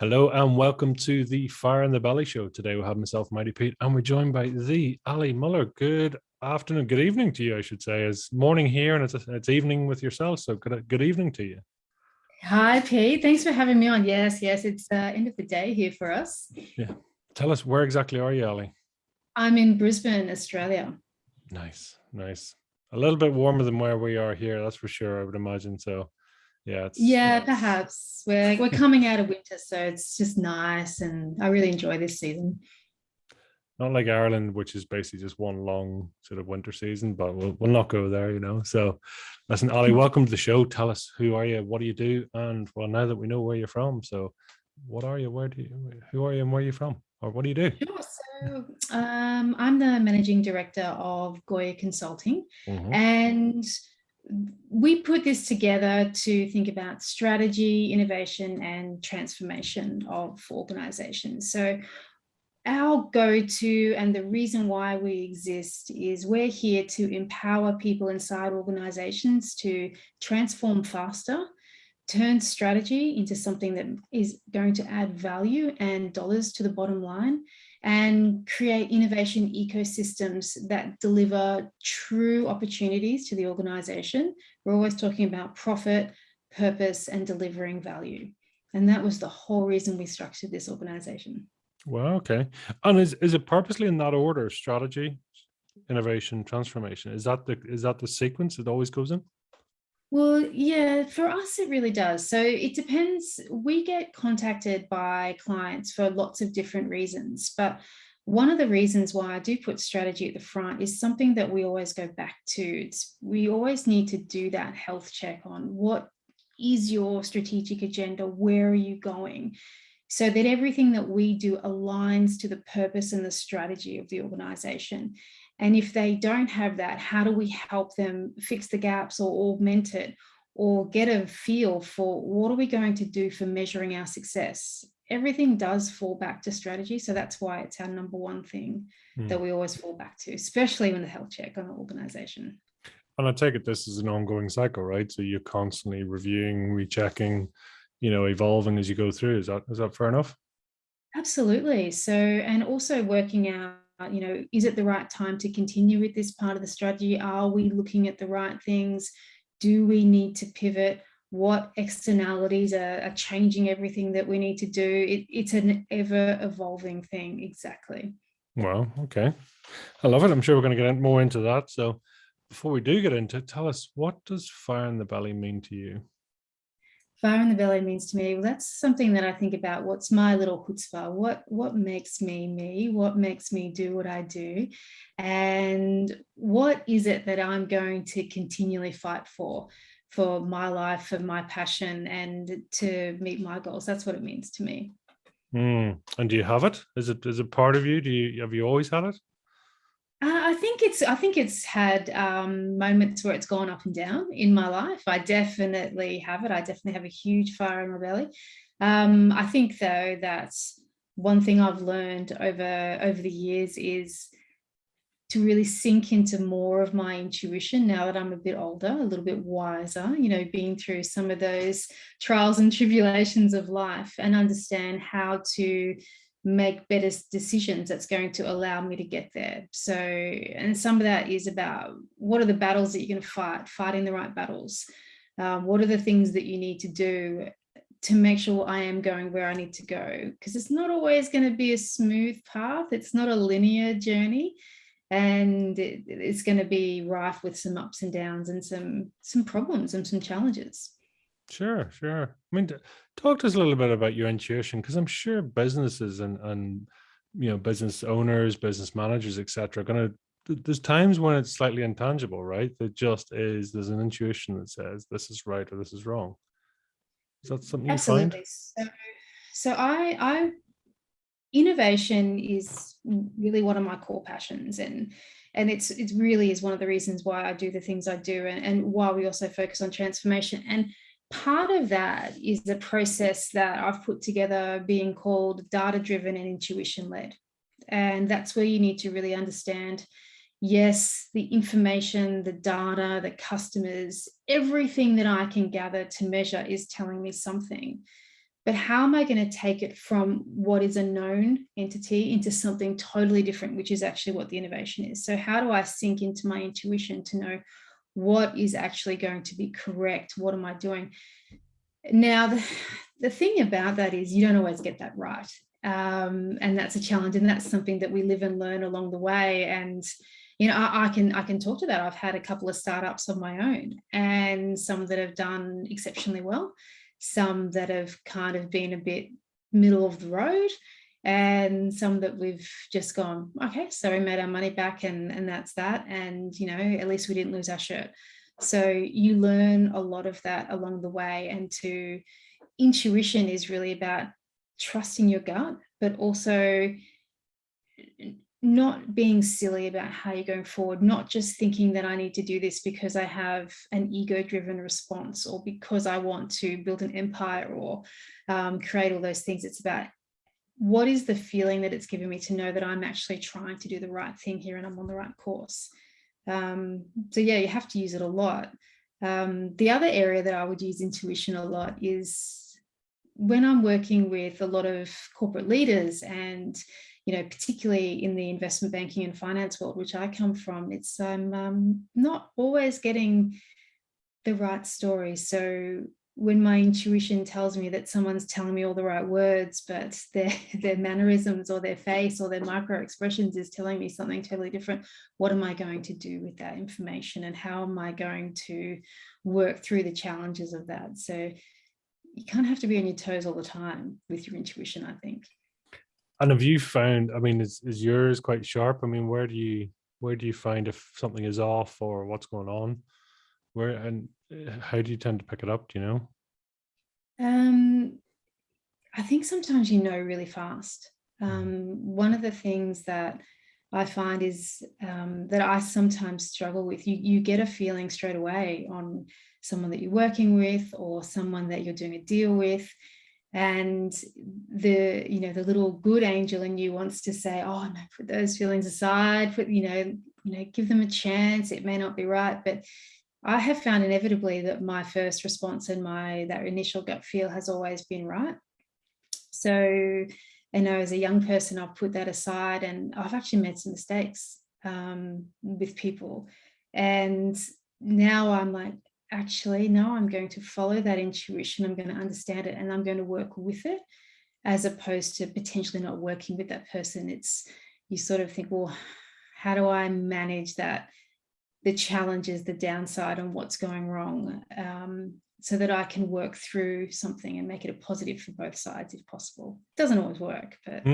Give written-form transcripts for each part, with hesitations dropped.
Hello and welcome to the Fire in the Belly show. Today we have myself, Mighty Pete, and we're joined by the Ali Muller. Good afternoon, good evening to you, I should say. It's morning here and it's evening with yourself, so good evening to you. Hi, Pete. Thanks for having me on. Yes, it's end of the day here for us. Yeah. Tell us, where exactly are you, Ali? I'm in Brisbane, Australia. Nice. A little bit warmer than where we are here, that's for sure, I would imagine. So yeah, Yeah, perhaps. We're coming out of winter, so it's just nice, and I really enjoy this season. not like Ireland, which is basically just one long sort of winter season, but we'll not go there. So listen, Ali, welcome to the show. Tell us, who are you, what do you do? And well, now that we know where you're from, so what are you, who are you and where are you from? Or what do you do? Sure. So I'm the managing director of Goya Consulting, Mm-hmm. and we put this together to think about strategy, innovation, and transformation of organizations. So our go-to and the reason why we exist is we're here to empower people inside organizations to transform faster, turn strategy into something that is going to add value and dollars to the bottom line, and create innovation ecosystems that deliver true opportunities to the organization. We're always talking about profit, purpose, and delivering value. And that was the whole reason we structured this organization. Well, okay. And is it purposely in that order? Strategy, innovation, transformation. Is that the sequence it always goes in? Well, yeah, for us, it really does. So it depends. We get contacted by clients for lots of different reasons. But one of the reasons why I do put strategy at the front is something that we always go back to. We always need to do that health check on what is your strategic agenda? Where are you going? So that everything that we do aligns to the purpose and the strategy of the organization. And if they don't have that, how do we help them fix the gaps or augment it, or get a feel for what are we going to do for measuring our success? Everything does fall back to strategy. So that's why it's our number one thing that we always fall back to, especially when the health check on the organization. And I take it this is an ongoing cycle, right? So you're constantly reviewing, rechecking, evolving as you go through. Is that fair enough? Absolutely. So, and also working out, is it the right time to continue with this part of the strategy? Are we looking at the right things? Do we need to pivot? What externalities are changing everything that we need to do? It's an ever evolving thing. Exactly. Well, okay. I love it. I'm sure we're going to get more into that. So before we do get into it, tell us, what does fire in the belly mean to you? Fire in the belly means to me, well, that's something that I think about. What's my little chutzpah? What makes me me? What makes me do what I do? And what is it that I'm going to continually fight for my life, for my passion, and to meet my goals? That's what it means to me. And do you have it? Is it part of you? Have you always had it? I think it's had moments where it's gone up and down in my life. I definitely have it. I definitely have a huge fire in my belly. I think though that's one thing I've learned over the years is to really sink into more of my intuition now that I'm a bit older, a little bit wiser, being through some of those trials and tribulations of life, and understand how to make better decisions that's going to allow me to get there. So, and some of that is about what are the battles that you're going to fighting the right battles. What are the things that you need to do to make sure I am going where I need to go? Because it's not always going to be a smooth path. It's not a linear journey. And it's going to be rife with some ups and downs and some problems and some challenges. Sure. I mean, talk to us a little bit about your intuition, because I'm sure businesses and business owners, business managers, etc., there's times when it's slightly intangible, right? There's an intuition that says this is right or this is wrong. Is that something you find? Absolutely. So I innovation is really one of my core passions, and it really is one of the reasons why I do the things I do, and why we also focus on transformation. And part of that is the process that I've put together being called data driven and intuition led. And that's where you need to really understand, yes, the information, the data, the customers, everything that I can gather to measure is telling me something. but how am I going to take it from what is a known entity into something totally different, which is actually what the innovation is? So how do I sink into my intuition to know what is actually going to be correct? What am I doing? Now, the thing about that is you don't always get that right. And that's a challenge. And that's something that we live and learn along the way. And, you know, I can talk to that. I've had a couple of startups of my own, and some that have done exceptionally well, some that have kind of been a bit middle of the road, and some that we've just gone, okay, so we made our money back, and that's that. And, you know, at least we didn't lose our shirt. So you learn a lot of that along the way. And to intuition is really about trusting your gut, but also not being silly about how you're going forward, not just thinking that I need to do this because I have an ego-driven response, or because I want to build an empire, or create all those things. It's about, what is the feeling that it's giving me to know that I'm actually trying to do the right thing here and I'm on the right course. So yeah, you have to use it a lot. The other area that I would use intuition a lot is when I'm working with a lot of corporate leaders, and, you know, particularly in the investment banking and finance world, which I come from, it's not always getting the right story. So when my intuition tells me that someone's telling me all the right words, but their mannerisms or their face or their micro expressions is telling me something totally different, what am I going to do with that information, and how am I going to work through the challenges of that? So you kind of have to be on your toes all the time with your intuition, I think. And have you found, I mean, is yours quite sharp? I mean, where do you find if something is off or what's going on? Where, and how do you tend to pick it up, do you know? I think sometimes you know really fast. One of the things that I find is that I sometimes struggle with, you get a feeling straight away on someone that you're working with, or someone that you're doing a deal with, and the, you know, the little good angel in you wants to say, oh no, put those feelings aside, put, you know, give them a chance, it may not be right. But I have found inevitably that my first response and that initial gut feel has always been right. So I know as a young person, I've put that aside, and I've actually made some mistakes with people. And now I'm like, actually, no, I'm going to follow that intuition. I'm going to understand it, and I'm going to work with it, as opposed to potentially not working with that person. It's, you sort of think, well, how do I manage that, the challenges, the downside, and what's going wrong, so that I can work through something and make it a positive for both sides if possible. It doesn't always work, but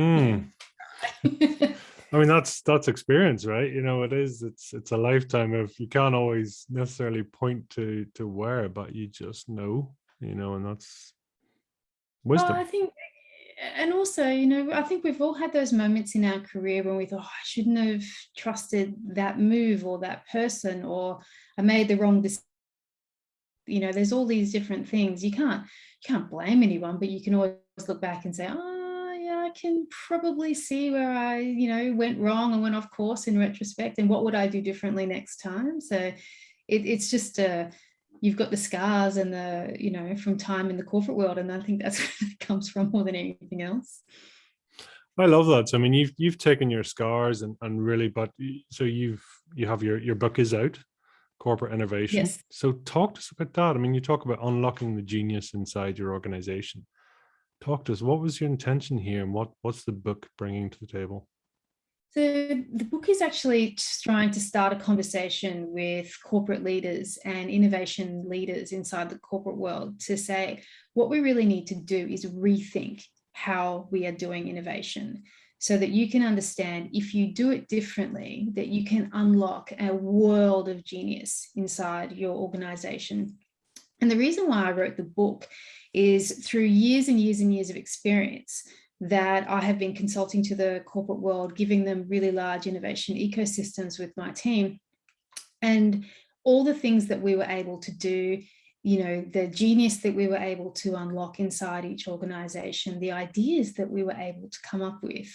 I mean, that's experience, right? You know, it's a lifetime of, you can't always necessarily point to where, but you just know, you know, and that's oh, I wisdom. think, and also, you know, I think we've all had those moments in our career when we thought, oh, I shouldn't have trusted that move or that person, or I made the wrong decision. You know, there's all these different things. You can't blame anyone, but you can always look back and say, oh yeah, I can probably see where I, you know, went wrong and went off course in retrospect, and what would I do differently next time. So it's just you've got the scars and the, you know, from time in the corporate world, and I think that's where it comes from more than anything else. I love that. So, I mean, you've taken your scars and really, but so you have your book is out, Corporate Innovation. Yes. So talk to us about that. I mean, you talk about unlocking the genius inside your organization. Talk to us. What was your intention here, and what's the book bringing to the table? So the book is actually trying to start a conversation with corporate leaders and innovation leaders inside the corporate world to say, what we really need to do is rethink how we are doing innovation, so that you can understand, if you do it differently, that you can unlock a world of genius inside your organization. And the reason why I wrote the book is through years and years and years of experience that I have been consulting to the corporate world, giving them really large innovation ecosystems with my team. And all the things that we were able to do, you know, the genius that we were able to unlock inside each organization, the ideas that we were able to come up with,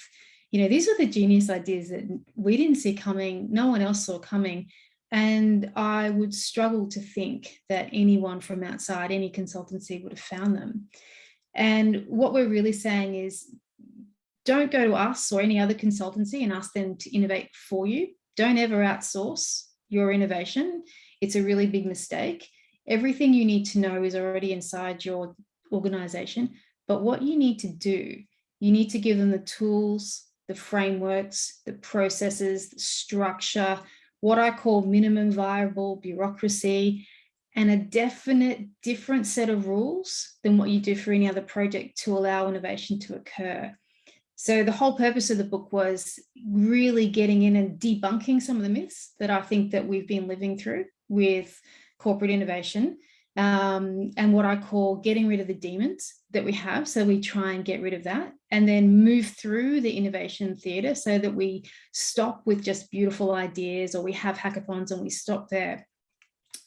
you know, these were the genius ideas that we didn't see coming, no one else saw coming. And I would struggle to think that anyone from outside, any consultancy, would have found them. And what we're really saying is, don't go to us or any other consultancy and ask them to innovate for you. Don't ever outsource your innovation. It's a really big mistake. Everything you need to know is already inside your organization. But what you need to do, you need to give them the tools, the frameworks, the processes, the structure, what I call minimum viable bureaucracy, and a definite different set of rules than what you do for any other project to allow innovation to occur. So the whole purpose of the book was really getting in and debunking some of the myths that I think that we've been living through with corporate innovation, and what I call getting rid of the demons that we have. So we try and get rid of that and then move through the innovation theatre so that we stop with just beautiful ideas, or we have hackathons and we stop there.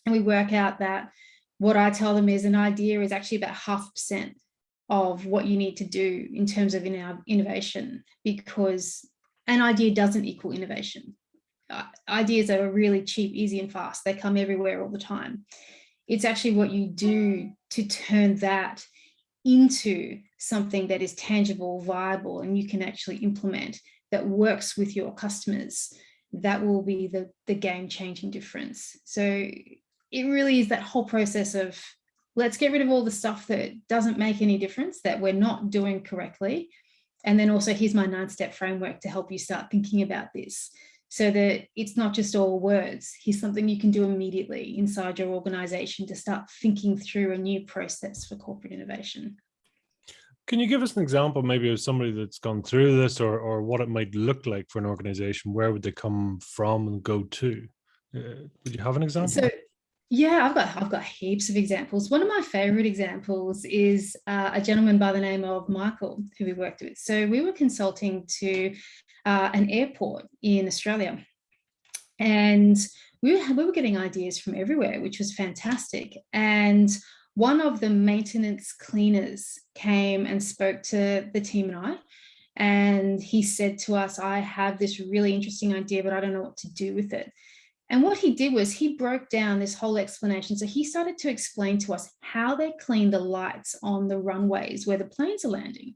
And we work out that what I tell them is an idea is actually about 0.5% of what you need to do in terms of innovation, because an idea doesn't equal innovation. Ideas are really cheap, easy, and fast. They come everywhere all the time. It's actually what you do to turn that into something that is tangible, viable, and you can actually implement, that works with your customers. That will be the game-changing difference. So it really is that whole process of, let's get rid of all the stuff that doesn't make any difference, that we're not doing correctly. And then also, here's my 9-step framework to help you start thinking about this, so that it's not just all words. Here's something you can do immediately inside your organization to start thinking through a new process for corporate innovation. Can you give us an example maybe of somebody that's gone through this, or what it might look like for an organization? Where would they come from and go to? Would you have an example? So, yeah, I've got heaps of examples. One of my favorite examples is a gentleman by the name of Michael, who we worked with. So we were consulting to an airport in Australia, and we were getting ideas from everywhere, which was fantastic. And one of the maintenance cleaners came and spoke to the team and I, and he said to us, I have this really interesting idea, but I don't know what to do with it. And what he did was he broke down this whole explanation. So he started to explain to us how they clean the lights on the runways where the planes are landing.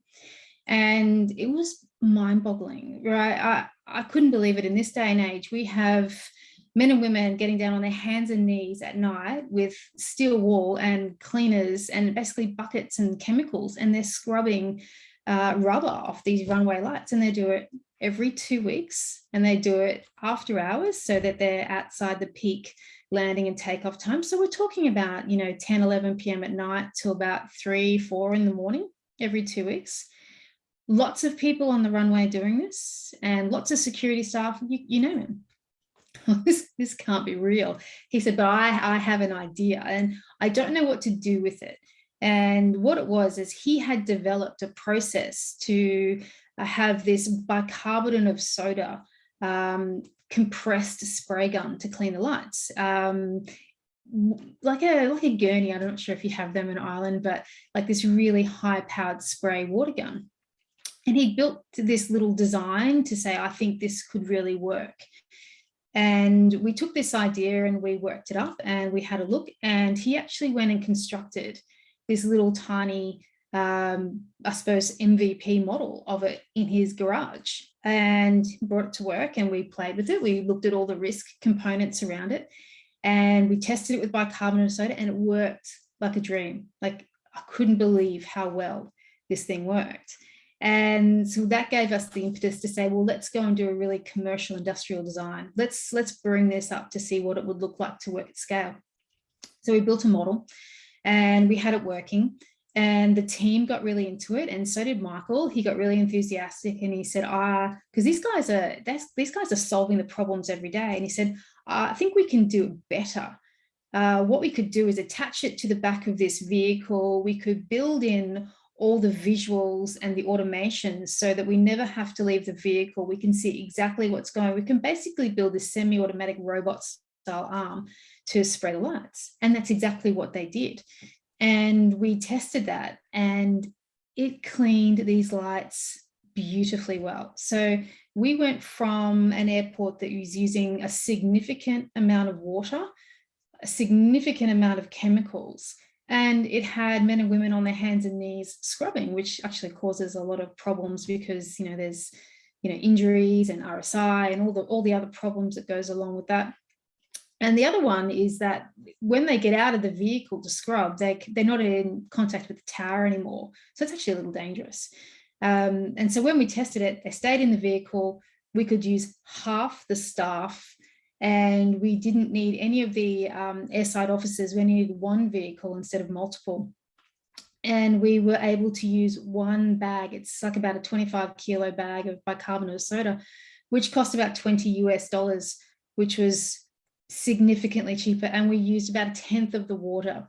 And it was mind-boggling, right? I couldn't believe it. In this day and age, we have men and women getting down on their hands and knees at night with steel wool and cleaners and basically buckets and chemicals, and they're scrubbing rubber off these runway lights, and they do it every 2 weeks, and they do it after hours so that they're outside the peak landing and takeoff time. So we're talking about, 10, 11 p.m. at night till about 3, 4 in the morning every 2 weeks. Lots of people on the runway doing this, and lots of security staff, you name it. This can't be real. He said, but I have an idea and I don't know what to do with it. And what it was is he had developed a process to have this bicarbonate of soda compressed spray gun to clean the lights. Like a gurney. I'm not sure if you have them in Ireland, but like this really high powered spray water gun. And he built this little design to say, I think this could really work. And we took this idea and we worked it up and we had a look, and he actually went and constructed this little tiny, I suppose, MVP model of it in his garage, and brought it to work, and we played with it. We looked at all the risk components around it, and we tested it with bicarbonate of soda, and it worked like a dream. Like, I couldn't believe how well this thing worked. And so that gave us the impetus to say, well, let's go and do a really commercial industrial design. Let's bring this up to see what it would look like to work at scale. So we built a model and we had it working, and the team got really into it, and so did Michael. He got really enthusiastic, and he said, because these guys are solving the problems every day. And he said, I think we can do it better. What we could do is attach it to the back of this vehicle. We could build in all the visuals and the automation so that we never have to leave the vehicle. We can see exactly what's going on. We can basically build a semi-automatic robot style arm to spray the lights. And that's exactly what they did. And we tested that, and it cleaned these lights beautifully well. So we went from an airport that was using a significant amount of water, a significant amount of chemicals, And it had men and women on their hands and knees scrubbing, which actually causes a lot of problems because, there's, injuries and RSI and all the other problems that goes along with that. And the other one is that when they get out of the vehicle to scrub, they're not in contact with the tower anymore. So it's actually a little dangerous. And so when we tested it, they stayed in the vehicle. We could use half the staff, and we didn't need any of the airside officers. We needed one vehicle instead of multiple. And we were able to use one bag. It's like about a 25-kilo bag of bicarbonate of soda, which cost about $20 US, which was significantly cheaper. And we used about a tenth of the water.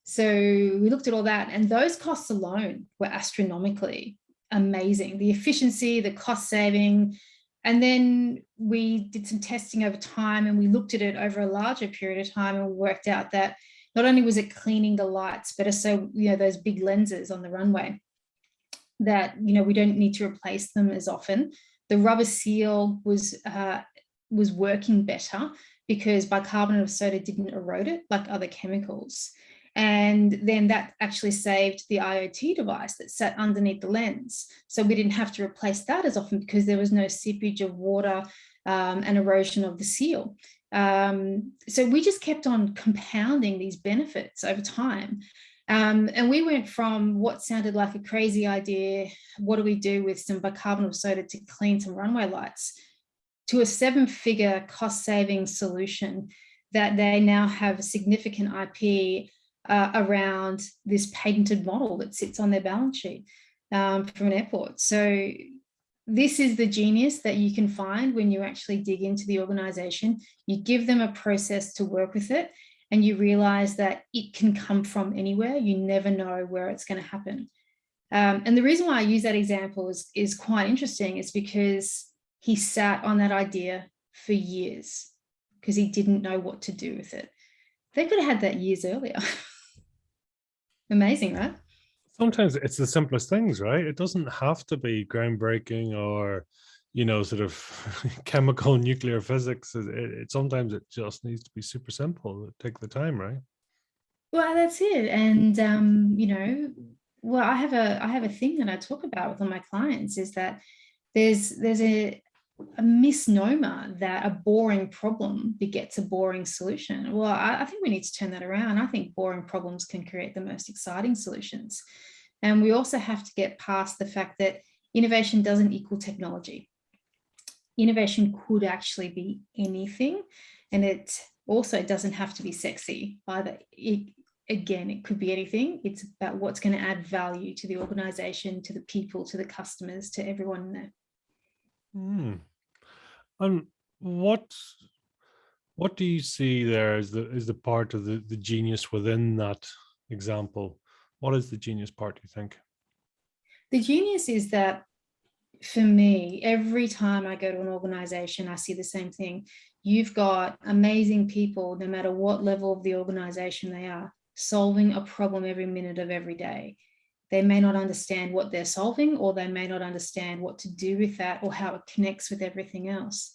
So we looked at all that, and those costs alone were astronomically amazing. The efficiency, the cost saving. And then we did some testing over time, and we looked at it over a larger period of time, and we worked out that not only was it cleaning the lights better, so those big lenses on the runway, that we don't need to replace them as often. The rubber seal was working better because bicarbonate of soda didn't erode it like other chemicals. And then that actually saved the IoT device that sat underneath the lens. So we didn't have to replace that as often because there was no seepage of water and erosion of the seal. So we just kept on compounding these benefits over time. And we went from what sounded like a crazy idea, what do we do with some bicarbonate of soda to clean some runway lights, to a 7-figure cost-saving solution that they now have significant IP around this patented model that sits on their balance sheet from an airport. So this is the genius that you can find when you actually dig into the organization. You give them a process to work with it, and you realize that it can come from anywhere. You never know where it's going to happen. And the reason why I use that example is quite interesting, is because he sat on that idea for years because he didn't know what to do with it. They could have had that years earlier. Amazing, right? Sometimes it's the simplest things, right? It doesn't have to be groundbreaking or, sort of chemical nuclear physics. Sometimes it just needs to be super simple. Take the time, right? Well, that's it. And well, I have a thing that I talk about with all my clients, is that there's a misnomer that a boring problem begets a boring solution. Well, I think we need to turn that around. I think boring problems can create the most exciting solutions. And we also have to get past the fact that innovation doesn't equal technology. Innovation could actually be anything, and it also doesn't have to be sexy either. Again, it could be anything. It's about what's going to add value to the organization, to the people, to the customers, to everyone in there. And what do you see there as the part of the genius within that example? What is the genius part, do you think? The genius is that, for me, every time I go to an organization, I see the same thing. You've got amazing people, no matter what level of the organization they are, solving a problem every minute of every day. They may not understand what they're solving, or they may not understand what to do with that or how it connects with everything else.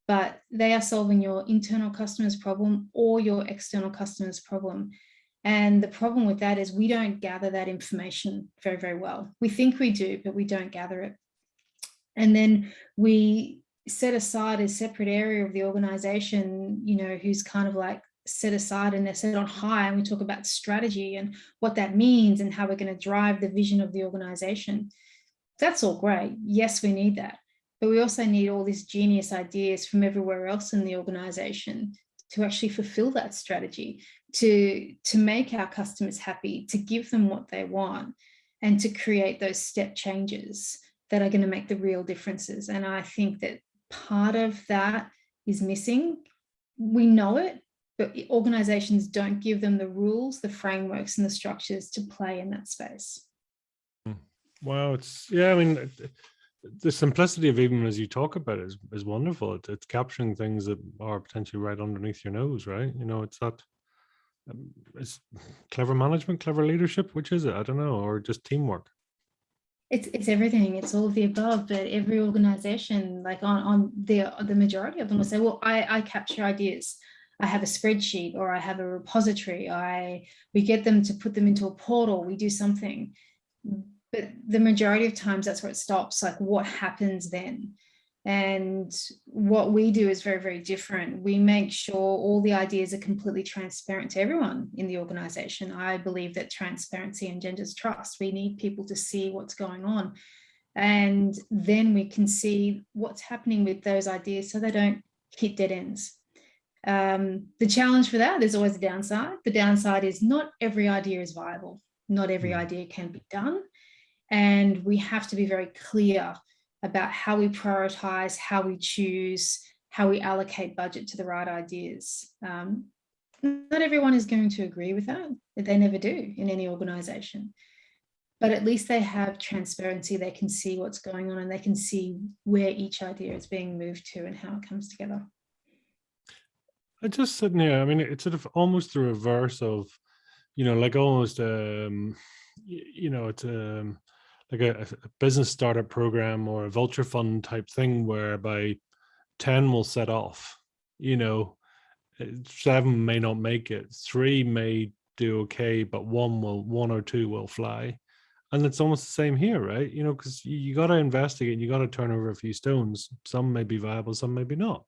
But they are solving your internal customer's problem or your external customer's problem. And the problem with that is we don't gather that information very, very well. We think we do, but we don't gather it. And then we set aside a separate area of the organization, who's kind of like set aside, and they're set on high, and we talk about strategy and what that means and how we're going to drive the vision of the organization. That's all great. Yes, we need that. But we also need all these genius ideas from everywhere else in the organization to actually fulfill that strategy, to make our customers happy, to give them what they want, and to create those step changes that are going to make the real differences. And I think that part of that is missing. We know it, but organizations don't give them the rules, the frameworks, and the structures to play in that space. Wow, I mean, the simplicity of even as you talk about it is wonderful. It's capturing things that are potentially right underneath your nose, right? It's that, it's clever management, clever leadership. Which is it? I don't know, or just teamwork. It's everything. It's all of the above. But every organization, like on the majority of them, will say, well, I capture ideas. I have a spreadsheet, or I have a repository. We get them to put them into a portal. We do something. But the majority of times that's where it stops. Like, what happens then? And what we do is very, very different. We make sure all the ideas are completely transparent to everyone in the organization. I believe that transparency engenders trust. We need people to see what's going on. And then we can see what's happening with those ideas so they don't hit dead ends. The challenge for that, there's always a downside. The downside is not every idea is viable. Not every idea can be done. And we have to be very clear about how we prioritize, how we choose, how we allocate budget to the right ideas. Not everyone is going to agree with that. They never do in any organization. But at least they have transparency. They can see what's going on, and they can see where each idea is being moved to and how it comes together. I just sitting here, I mean, it's sort of almost the reverse of, like almost, it's like a business startup program or a vulture fund type thing, whereby 10 will set off, 7 may not make it, 3 may do okay, but 1 or 2 will fly. And it's almost the same here, right? Because you got to investigate and you got to turn over a few stones. Some may be viable, some may be not,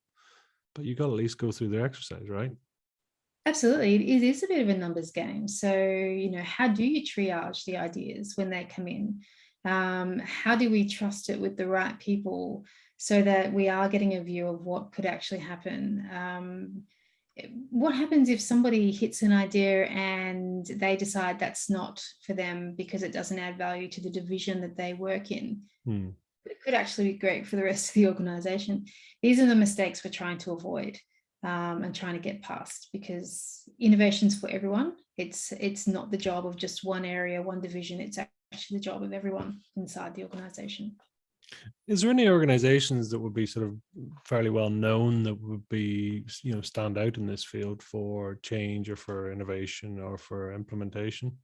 but you got to at least go through the exercise, right? Absolutely. It is a bit of a numbers game. So, how do you triage the ideas when they come in? How do we trust it with the right people so that we are getting a view of what could actually happen? What happens if somebody hits an idea and they decide that's not for them because it doesn't add value to the division that they work in? It could actually be great for the rest of the organization. These are the mistakes we're trying to avoid and trying to get past, because innovation's for everyone. It's not the job of just one area, one division. It's actually the job of everyone inside the organization. Is there any organizations that would be sort of fairly well known that would be, stand out in this field for change or for innovation or for implementation?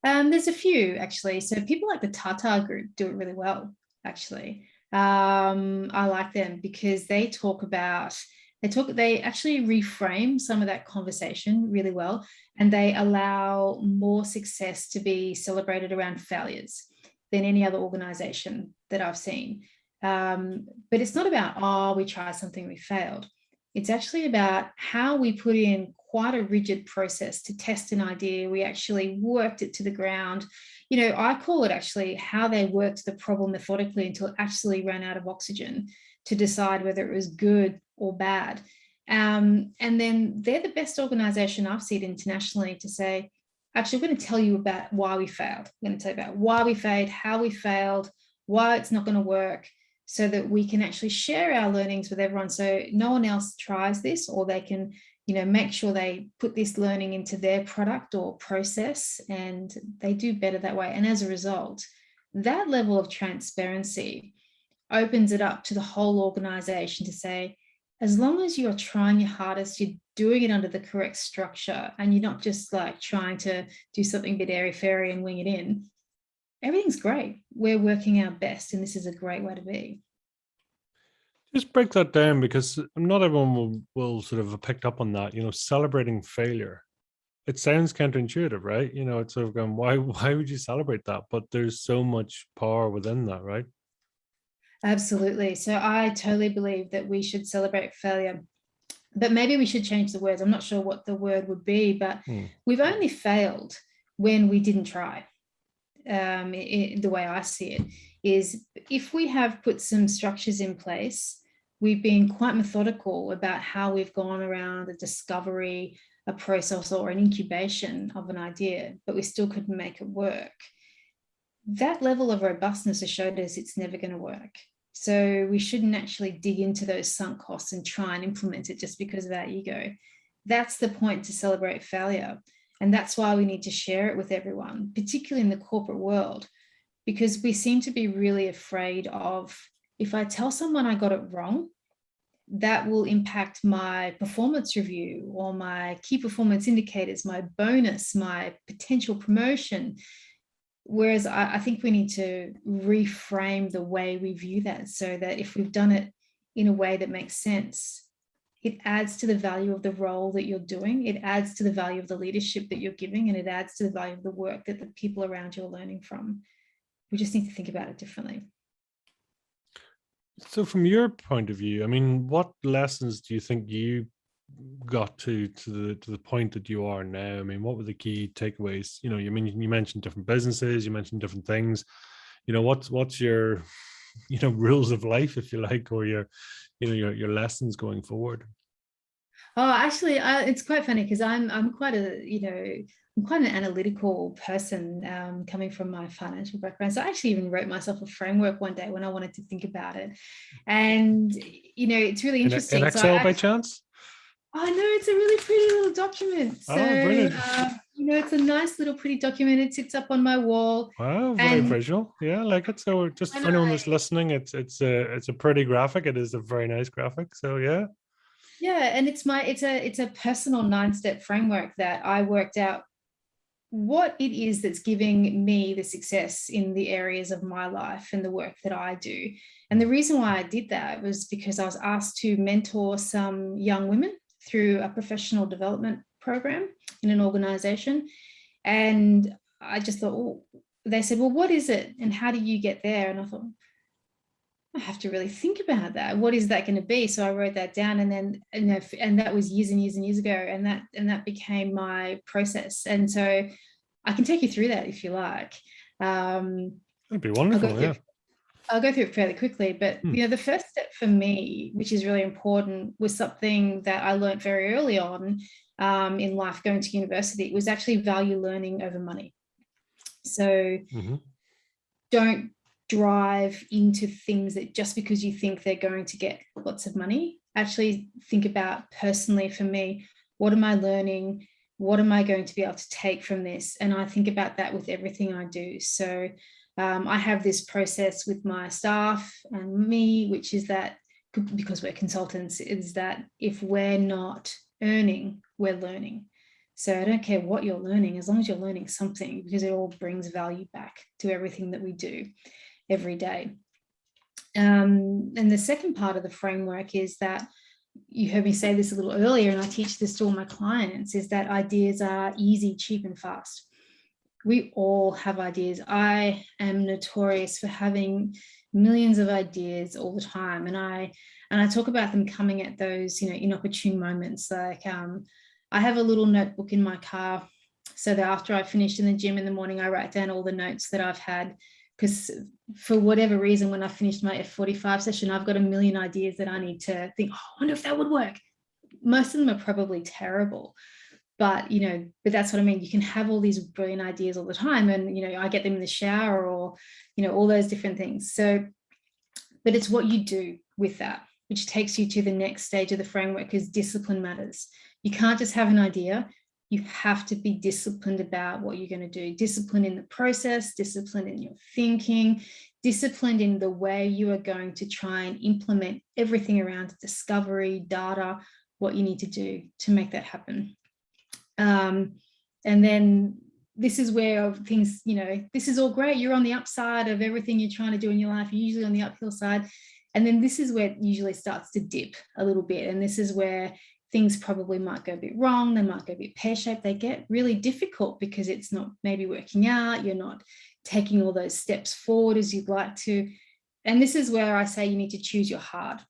There's a few, actually. So people like the Tata Group do it really well, actually. I like them because they actually reframe some of that conversation really well, and they allow more success to be celebrated around failures than any other organization that I've seen. But it's not about, we tried something, we failed. It's actually about how we put in quite a rigid process to test an idea. We actually worked it to the ground. I call it actually how they worked the problem methodically until it actually ran out of oxygen to decide whether it was good or bad. And then they're the best organization I've seen internationally to say, actually, we're going to tell you about why we failed. We're going to tell you about why we failed, how we failed, why it's not going to work, so that we can actually share our learnings with everyone, so no one else tries this, or they can, make sure they put this learning into their product or process, and they do better that way. And as a result, that level of transparency opens it up to the whole organization to say, as long as you're trying your hardest, you're doing it under the correct structure, and you're not just like trying to do something a bit airy-fairy and wing it in, everything's great. We're working our best, and this is a great way to be. Just break that down, because not everyone will sort of have picked up on that, celebrating failure. It sounds counterintuitive, right? It's sort of going, why would you celebrate that? But there's so much power within that, right? Absolutely. So I totally believe that we should celebrate failure, but maybe we should change the words. I'm not sure what the word would be, but we've only failed when we didn't try. The way I see it is, if we have put some structures in place, we've been quite methodical about how we've gone around a discovery, a process, or an incubation of an idea, but we still couldn't make it work. That level of robustness has showed us it's never going to work. So we shouldn't actually dig into those sunk costs and try and implement it just because of our ego. That's the point to celebrate failure. And that's why we need to share it with everyone, particularly in the corporate world, because we seem to be really afraid of, if I tell someone I got it wrong, that will impact my performance review or my key performance indicators, my bonus, my potential promotion. Whereas I think we need to reframe the way we view that, so that if we've done it in a way that makes sense, it adds to the value of the role that you're doing. It adds to the value of the leadership that you're giving, and it adds to the value of the work that the people around you are learning from. We just need to think about it differently. So from your point of view, I mean, what lessons do you think you got to the point that you are now? I mean, what were the key takeaways? You know, you mentioned different businesses, you mentioned different things. You know, what's your rules of life, if you like, or your your lessons going forward? Oh, actually, it's quite funny because I'm quite I'm quite an analytical person, coming from my financial background. So I actually even wrote myself a framework one day when I wanted to think about it, and it's really In interesting. So Excel by chance? oh no, it's a really pretty little document. So Oh, brilliant. it's a nice little pretty document. It sits up on my wall, Wow, very and visual. Yeah, I like it. So just when for anyone that's I listening, it's a pretty graphic. It is a very nice graphic. So yeah. yeah, and it's a personal 9-step framework that I worked out what it is that's giving me the success in the areas of my life and the work that I do. And the reason why I did that was because I was asked to mentor some young women through a professional development program in an organization. And I just thought, oh, they said, well, what is it? And how do you get there? And I thought, I have to really think about that. What is that going to be? So I wrote that down, and then and that was years and years and years ago, and that became my process. And so I can take you through that if you like. That'd be I'll go wonderful. through Yeah. it, I'll go through it fairly quickly, but Hmm. the first step for me, which is really important, was something that I learned very early on, in life, going to university, was actually value learning over money. So Mm-hmm. don't drive into things that just because you think they're going to get lots of money. Actually think about, personally for me, what am I learning? What am I going to be able to take from this? And I think about that with everything I do. So I have this process with my staff and me, which is that, because we're consultants, is that if we're not earning, we're learning. So I don't care what you're learning, as long as you're learning something, because it all brings value back to everything that we do every day. And the second part of the framework is that, you heard me say this a little earlier, and I teach this to all my clients, is that ideas are easy, cheap, and fast. We all have ideas. I am notorious for having millions of ideas all the time, and I talk about them coming at those inopportune moments. Like I have a little notebook in my car, so that after I finished in the gym in the morning, I write down all the notes that I've had, because for whatever reason, when I finished my F45 session, I've got a million ideas that I need to think, oh, I wonder if that would work. Most of them are probably terrible, but that's what I mean. You can have all these brilliant ideas all the time, and I get them in the shower, or all those different things. So, but it's what you do with that which takes you to the next stage of the framework, because discipline matters. You can't just have an idea. You have to be disciplined about what you're going to do. Disciplined in the process, disciplined in your thinking, disciplined in the way you are going to try and implement everything around discovery, data, what you need to do to make that happen. And then this is where things, this is all great. You're on the upside of everything you're trying to do in your life. You're usually on the uphill side. And then this is where it usually starts to dip a little bit. And this is where things probably might go a bit wrong. They might go a bit pear-shaped. They get really difficult because it's not maybe working out. You're not taking all those steps forward as you'd like to. And this is where I say you need to choose your hard.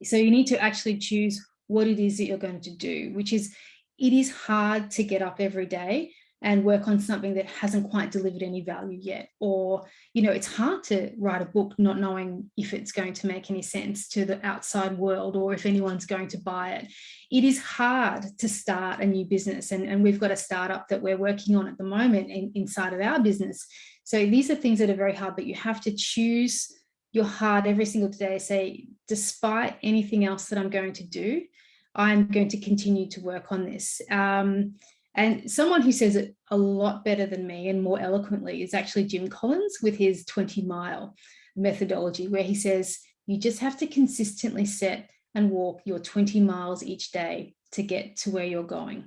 So you need to actually choose what it is that you're going to do, which is, it is hard to get up every day and work on something that hasn't quite delivered any value yet. Or, it's hard to write a book not knowing if it's going to make any sense to the outside world or if anyone's going to buy it. It is hard to start a new business. And we've got a startup that we're working on at the moment inside of our business. So these are things that are very hard, but you have to choose your hard every single day. Say, despite anything else that I'm going to do, I'm going to continue to work on this. And someone who says it a lot better than me and more eloquently is actually Jim Collins with his 20-mile methodology, where he says, you just have to consistently set and walk your 20 miles each day to get to where you're going.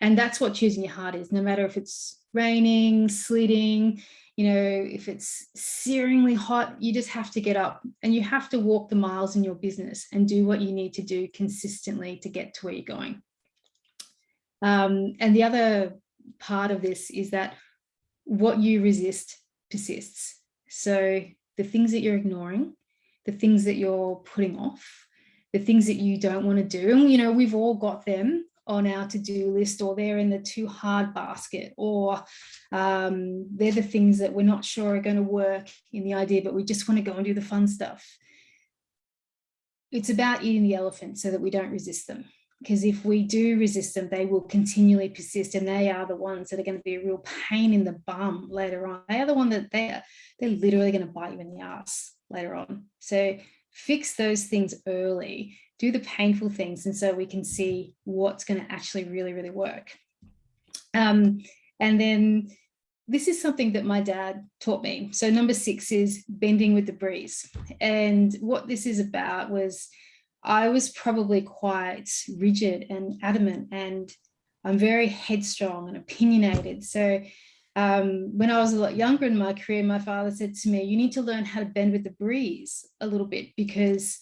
And that's what choosing your heart is, no matter if it's raining, sleeting, if it's searingly hot, you just have to get up and you have to walk the miles in your business and do what you need to do consistently to get to where you're going. And the other part of this is that what you resist persists. So the things that you're ignoring, the things that you're putting off, the things that you don't want to do, and we've all got them on our to-do list, or they're in the too hard basket, or they're the things that we're not sure are going to work in the idea, but we just want to go and do the fun stuff. It's about eating the elephant so that we don't resist them. Because if we do resist them, they will continually persist, and they are the ones that are going to be a real pain in the bum later on. They are the one that they're literally going to bite you in the ass later on. So fix those things early, do the painful things, and so we can see what's going to actually really, really work. And then this is something that my dad taught me. So number 6 is bending with the breeze. And what this is about was, I was probably quite rigid and adamant, and I'm very headstrong and opinionated. So when I was a lot younger in my career, my father said to me, you need to learn how to bend with the breeze a little bit, because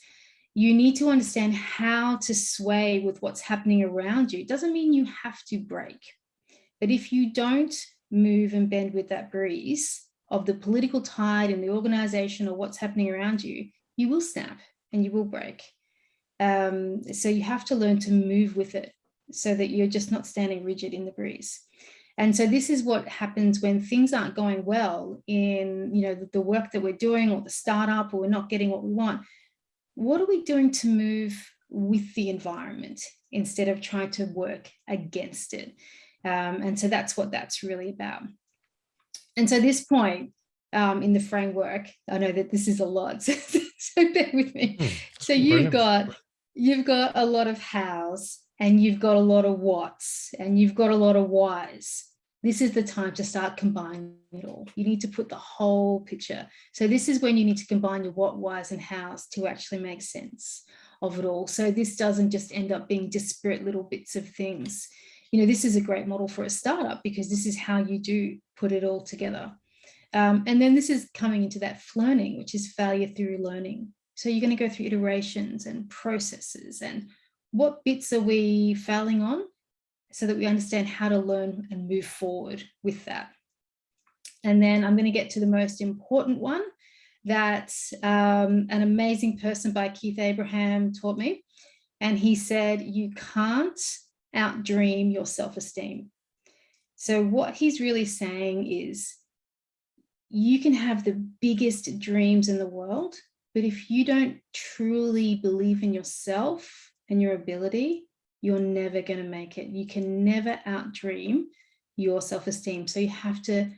you need to understand how to sway with what's happening around you. It doesn't mean you have to break, but if you don't move and bend with that breeze of the political tide in the organization or what's happening around you, you will snap and you will break. So you have to learn to move with it so that you're just not standing rigid in the breeze. And so this is what happens when things aren't going well in the work that we're doing, or the startup, or we're not getting what we want. What are we doing to move with the environment instead of trying to work against it? And so that's what that's really about. And so this point in the framework, I know that this is a lot, so bear with me. So you've got a lot of hows, and you've got a lot of whats, and you've got a lot of whys. This is the time to start combining it all. You need to put the whole picture. So this is when you need to combine your what, whys, and hows to actually make sense of it all. So this doesn't just end up being disparate little bits of things. This is a great model for a startup, because this is how you do put it all together. And then this is coming into that learning, which is failure through learning. So you're going to go through iterations and processes, and what bits are we failing on, so that we understand how to learn and move forward with that. And then I'm going to get to the most important one that an amazing person by Keith Abraham taught me. And he said, you can't outdream your self-esteem. So what he's really saying is, you can have the biggest dreams in the world, but if you don't truly believe in yourself and your ability, you're never going to make it. You can never outdream your self-esteem. So you have to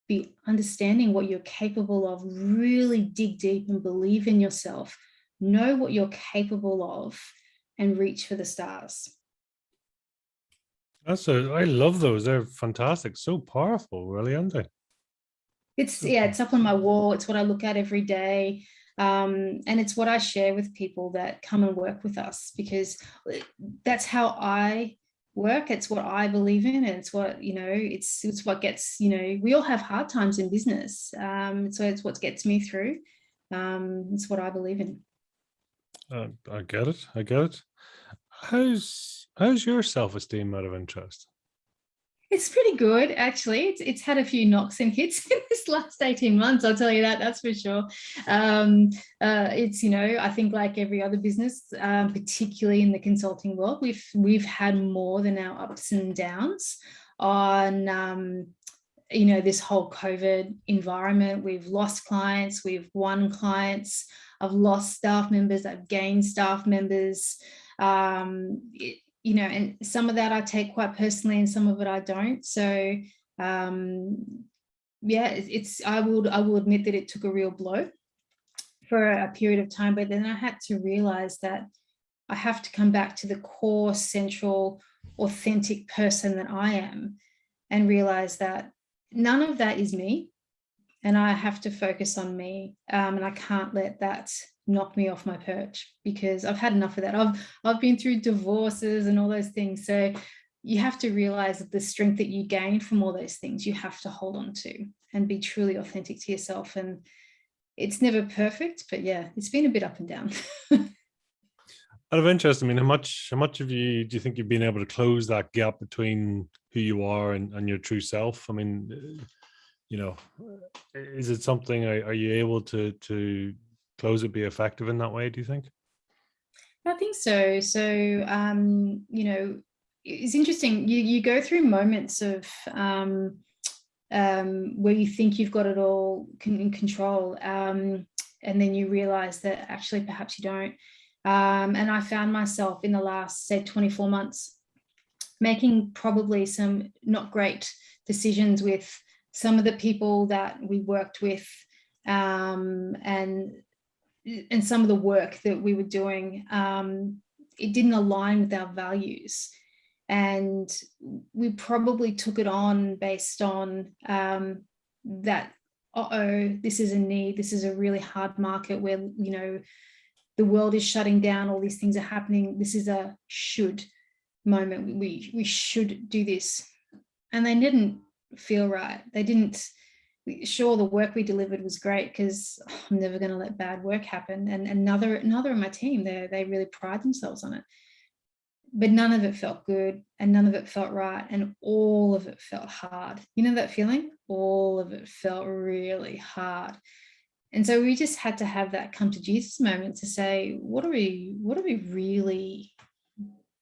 be understanding what you're capable of, really dig deep and believe in yourself, know what you're capable of, and reach for the stars. I love those. They're fantastic. So powerful, really, aren't they? It's up on my wall. It's what I look at every day. And it's what I share with people that come and work with us, because that's how I work. It's what I believe in. And it's what, it's what gets, we all have hard times in business. So it's what gets me through. It's what I believe in. I get it. How's your self-esteem, out of interest? It's pretty good, actually. It's had a few knocks and hits in this last 18 months, I'll tell you that, that's for sure. It's, I think like every other business, particularly in the consulting world, we've had more than our ups and downs on, this whole COVID environment. We've lost clients, we've won clients, I've lost staff members, I've gained staff members. And some of that I take quite personally, and some of it I don't. So I will admit that it took a real blow for a period of time, but then I had to realize that I have to come back to the core, central, authentic person that I am, and realize that none of that is me, and I have to focus on me, and I can't let that knock me off my perch, because I've had enough of that. I've been through divorces and all those things. So you have to realize that the strength that you gain from all those things, you have to hold on to and be truly authentic to yourself. And it's never perfect, but yeah, it's been a bit up and down. Out of interest, I mean, how much of you do you think you've been able to close that gap between who you are and your true self? I mean, you know, is it something? Are you able to close it, be effective in that way? Do you think? I think so. So, it's interesting. You go through moments of where you think you've got it all in control, and then you realize that actually perhaps you don't. And I found myself in the last, say, 24 months making probably some not great decisions with some of the people that we worked with, and some of the work that we were doing. It didn't align with our values. And we probably took it on based on that, this is a need, this is a really hard market where, the world is shutting down, all these things are happening. This is a should moment. We should do this. And they didn't feel right. They didn't, sure, the work we delivered was great because I'm never going to let bad work happen. And another of my team, they really pride themselves on it. But none of it felt good and none of it felt right. And all of it felt hard. You know that feeling? All of it felt really hard. And so we just had to have that come to Jesus moment to say, what are we really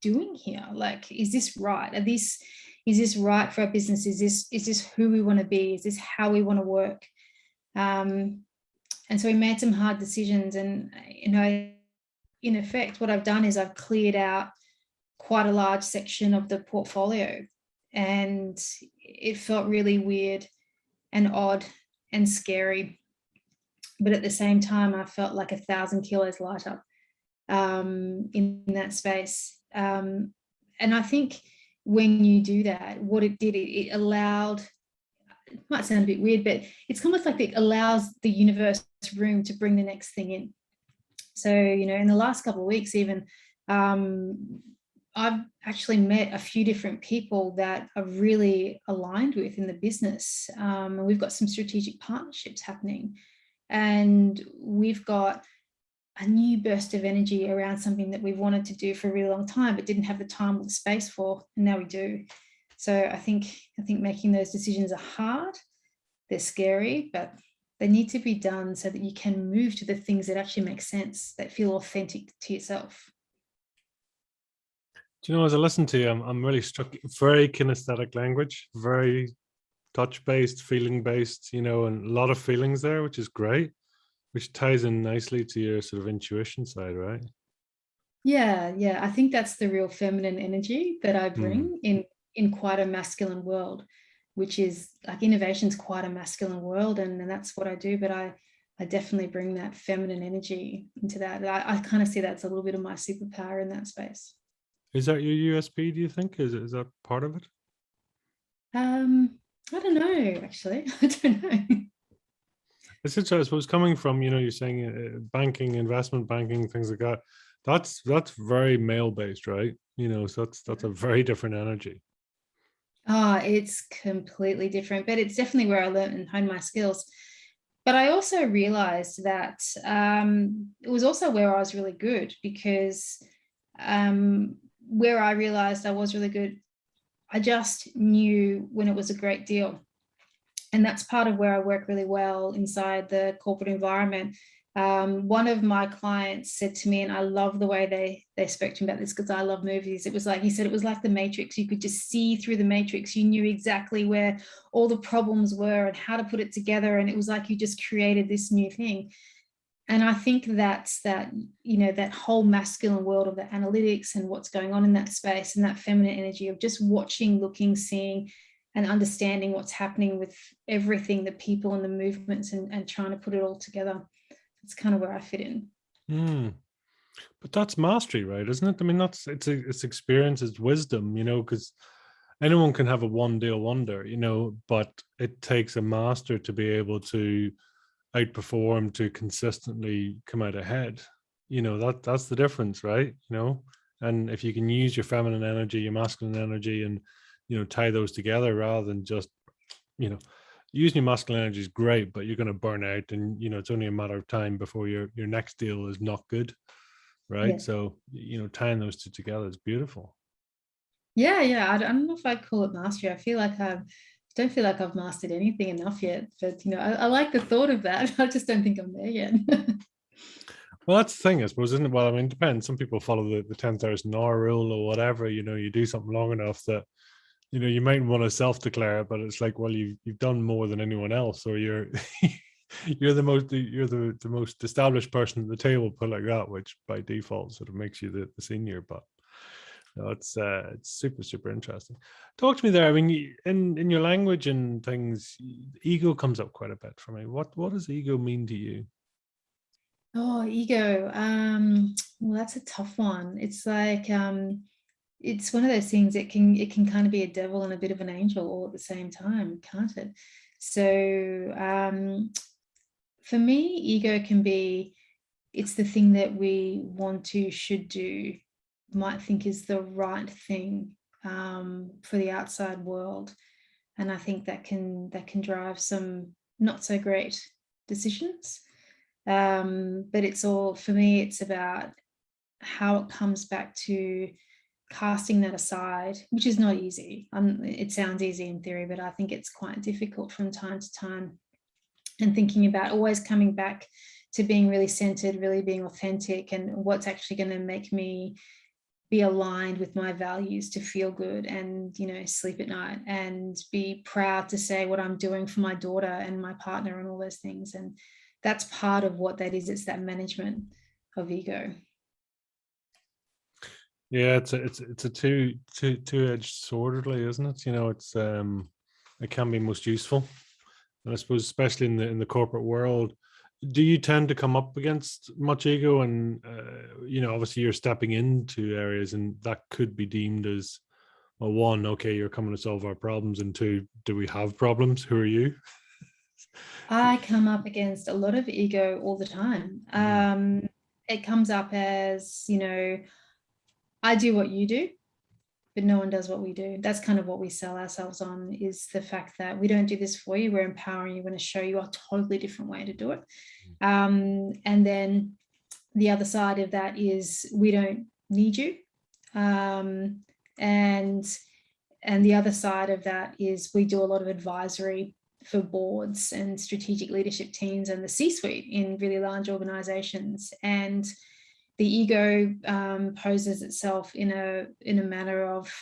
doing here? Like, is this right? Is this right for our business? Is this who we want to be? Is this how we want to work? And so we made some hard decisions. And, in effect, what I've done is I've cleared out quite a large section of the portfolio. And it felt really weird and odd and scary. But at the same time, I felt like 1,000 kilos lighter in that space. And I think when you do that, what it did, it allowed, it might sound a bit weird, but it's almost like it allows the universe room to bring the next thing in. So, in the last couple of weeks, even, I've actually met a few different people that are really aligned with in the business. And we've got some strategic partnerships happening. And we've got a new burst of energy around something that we've wanted to do for a really long time, but didn't have the time or the space for, and now we do. So I think making those decisions are hard, they're scary, but they need to be done so that you can move to the things that actually make sense, that feel authentic to yourself. Do you know, as I listen to you, I'm really struck. Very kinesthetic language, very touch-based, feeling-based, and a lot of feelings there, which is great, which ties in nicely to your sort of intuition side, right? Yeah. I think that's the real feminine energy that I Mm. bring in quite a masculine world, which is like innovation's quite a masculine world, and that's what I do. But I definitely bring that feminine energy into that. I kind of see that's a little bit of my superpower in that space. Is that your USP, do you think? Is that part of it? I don't know, actually. I don't know. It's interesting, I suppose, coming from, you're saying banking, investment banking, things like that. That's very male based, right? So that's a very different energy. It's completely different, but it's definitely where I learned and honed my skills. But I also realized that it was also where I was really good, because where I realized I was really good, I just knew when it was a great deal. And that's part of where I work really well inside the corporate environment. One of my clients said to me, and I love the way they spoke to me about this because I love movies. It was like, he said, it was like the Matrix. You could just see through the Matrix. You knew exactly where all the problems were and how to put it together. And it was like you just created this new thing. And I think that's that, that whole masculine world of the analytics and what's going on in that space, and that feminine energy of just watching, looking, seeing, and understanding what's happening with everything, the people and the movements, and trying to put it all together. That's kind of where I fit in. Mm. But that's mastery, right? Isn't it? I mean, it's experience, it's wisdom, because anyone can have a one deal wonder, but it takes a master to be able to outperform, to consistently come out ahead. That's the difference, right? And if you can use your feminine energy, your masculine energy, and tie those together rather than just using your masculine energy is great, but you're going to burn out, and it's only a matter of time before your next deal is not good, right? Yeah. So tying those two together is beautiful. Yeah. I don't know if I'd call it mastery. I feel like I don't feel like I've mastered anything enough yet, but I like the thought of that. I just don't think I'm there yet. Well, that's the thing, I suppose, isn't it? Well, I mean, it depends. Some people follow the 10,000 hour rule or whatever. You do something long enough that you might want to self-declare it, but it's like, well, you've done more than anyone else, or you're the most established person at the table, put like that, which by default sort of makes you the senior. But no, it's super, super interesting. Talk to me there. I mean, in your language and things, ego comes up quite a bit for me. What does ego mean to you? Oh, ego. Well, that's a tough one. It's like it's one of those things. It can kind of be a devil and a bit of an angel all at the same time, can't it? So for me, ego can be, it's the thing that we want to, should do, might think is the right thing for the outside world. And I think that can drive some not so great decisions. But it's all, for me, it's about how it comes back to casting that aside, which is not easy. It sounds easy in theory, but I think it's quite difficult from time to time. And thinking about always coming back to being really centered, really being authentic, and what's actually going to make me be aligned with my values to feel good and sleep at night and be proud to say what I'm doing for my daughter and my partner and all those things. And that's part of what that is. It's that management of ego. Yeah, it's a two-edged sword, really, isn't it? It can be most useful, and I suppose especially in the corporate world. Do you tend to come up against much ego? And obviously you're stepping into areas, and that could be deemed as, well, one, okay, you're coming to solve our problems, and two, do we have problems? Who are you? I come up against a lot of ego all the time. It comes up as, I do what you do, but no one does what we do. That's kind of what we sell ourselves on, is the fact that we don't do this for you. We're empowering you. We're going to show you a totally different way to do it. And then the other side of that is we don't need you. And the other side of that is we do a lot of advisory for boards and strategic leadership teams and the C-suite in really large organizations. And the ego poses itself in a manner of,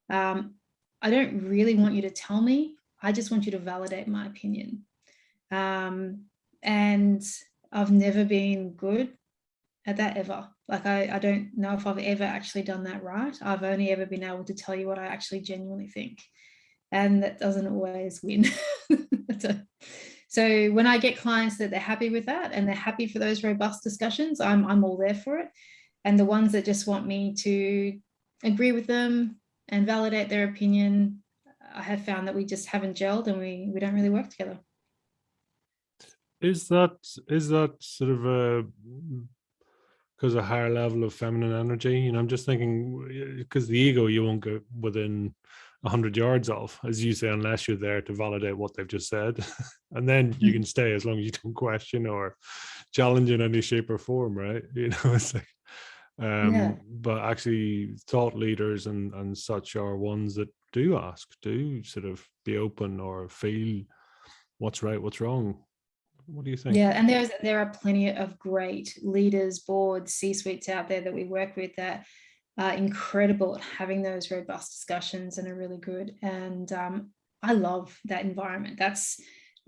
I don't really want you to tell me. I just want you to validate my opinion. And I've never been good at that ever. Like I don't know if I've ever actually done that right. I've only ever been able to tell you what I actually genuinely think. And that doesn't always win. So when I get clients that they're happy with that and they're happy for those robust discussions, I'm all there for it. And the ones that just want me to agree with them and validate their opinion, I have found that we just haven't gelled and we don't really work together. Is that sort of a because a higher level of feminine energy? I'm just thinking, because the ego you won't go within 100 yards of, as you say, unless you're there to validate what they've just said. And then you can stay as long as you don't question or challenge in any shape or form, right? It's like, but actually thought leaders and such are ones that do sort of be open or feel what's right, what's wrong. What do you think? Yeah, and there are plenty of great leaders, boards, C-suites out there that we work with that are incredible at having those robust discussions and are really good. And I love that environment. That's,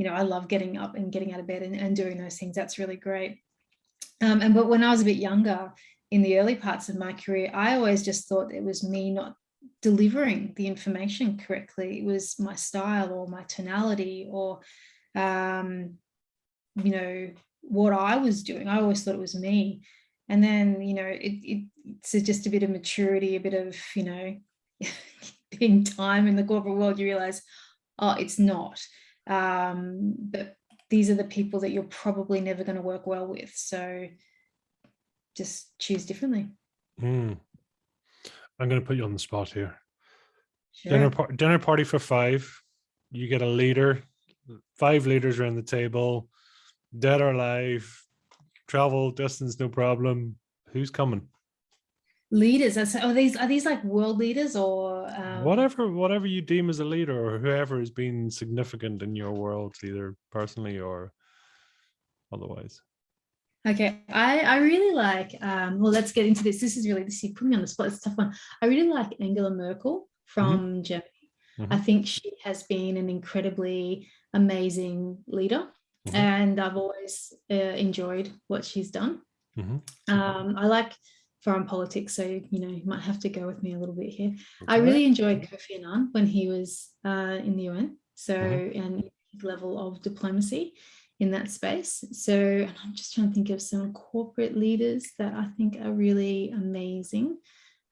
I love getting up and getting out of bed and doing those things. That's really great. But when I was a bit younger, in the early parts of my career, I always just thought it was me not delivering the information correctly. It was my style or my tonality or what I was doing. I always thought it was me. And then, it's just a bit of maturity, a bit of, being time in the corporate world, you realize, oh, it's not. But these are the people that you're probably never going to work well with. So just choose differently. I'm going to put you on the spot here. Sure. Dinner party for 5. You get a leader, 5 leaders around the table, dead or alive, travel distance, no problem. Who's coming? Leaders. Are these like world leaders or Whatever you deem as a leader, or whoever has been significant in your world, either personally or otherwise. Okay, I really like, well, let's get into this. This you put me on the spot. It's a tough one. I really like Angela Merkel from Germany. I think she has been an incredibly amazing leader, and I've always enjoyed what she's done. I like foreign politics, so you might have to go with me a little bit here. I really enjoyed Kofi Annan when he was in the UN, and his level of diplomacy in that space. So, and I'm just trying to think of some corporate leaders that I think are really amazing.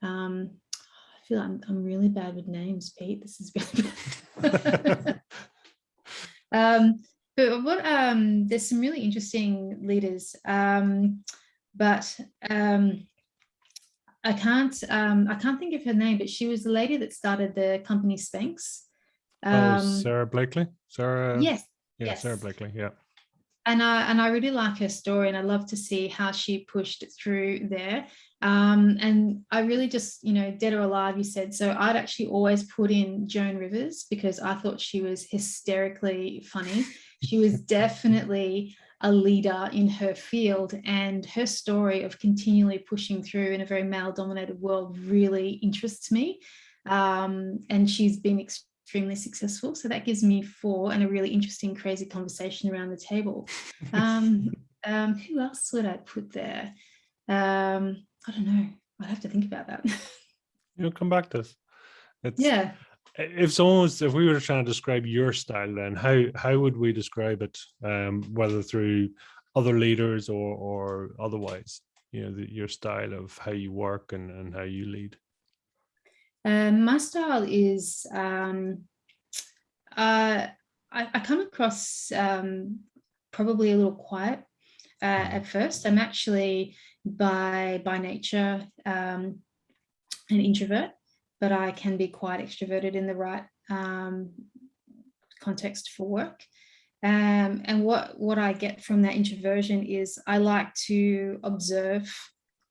I feel like I'm really bad with names, Pete. This is really bad. But what there's some really interesting leaders, but I can't think of her name, but she was the lady that started the company Spanx. Sarah Blakely. Yes. Sarah Blakely. Yeah. And I really like her story, and I love to see how she pushed through there. And I really just, dead or alive, you said. So I'd actually always put in Joan Rivers because I thought she was hysterically funny. She was definitely a leader in her field, and her story of continually pushing through in a very male-dominated world really interests me. And she's been extremely successful. So that gives me 4 and a really interesting, crazy conversation around the table. Who else would I put there? I don't know. I'd have to think about that. You'll come back to us. Yeah. If we were trying to describe your style, then how would we describe it? Whether through other leaders or otherwise, your style of how you work and how you lead. My style is I come across probably a little quiet at first. I'm actually by nature an introvert, but I can be quite extroverted in the right context for work. And what I get from that introversion is I like to observe,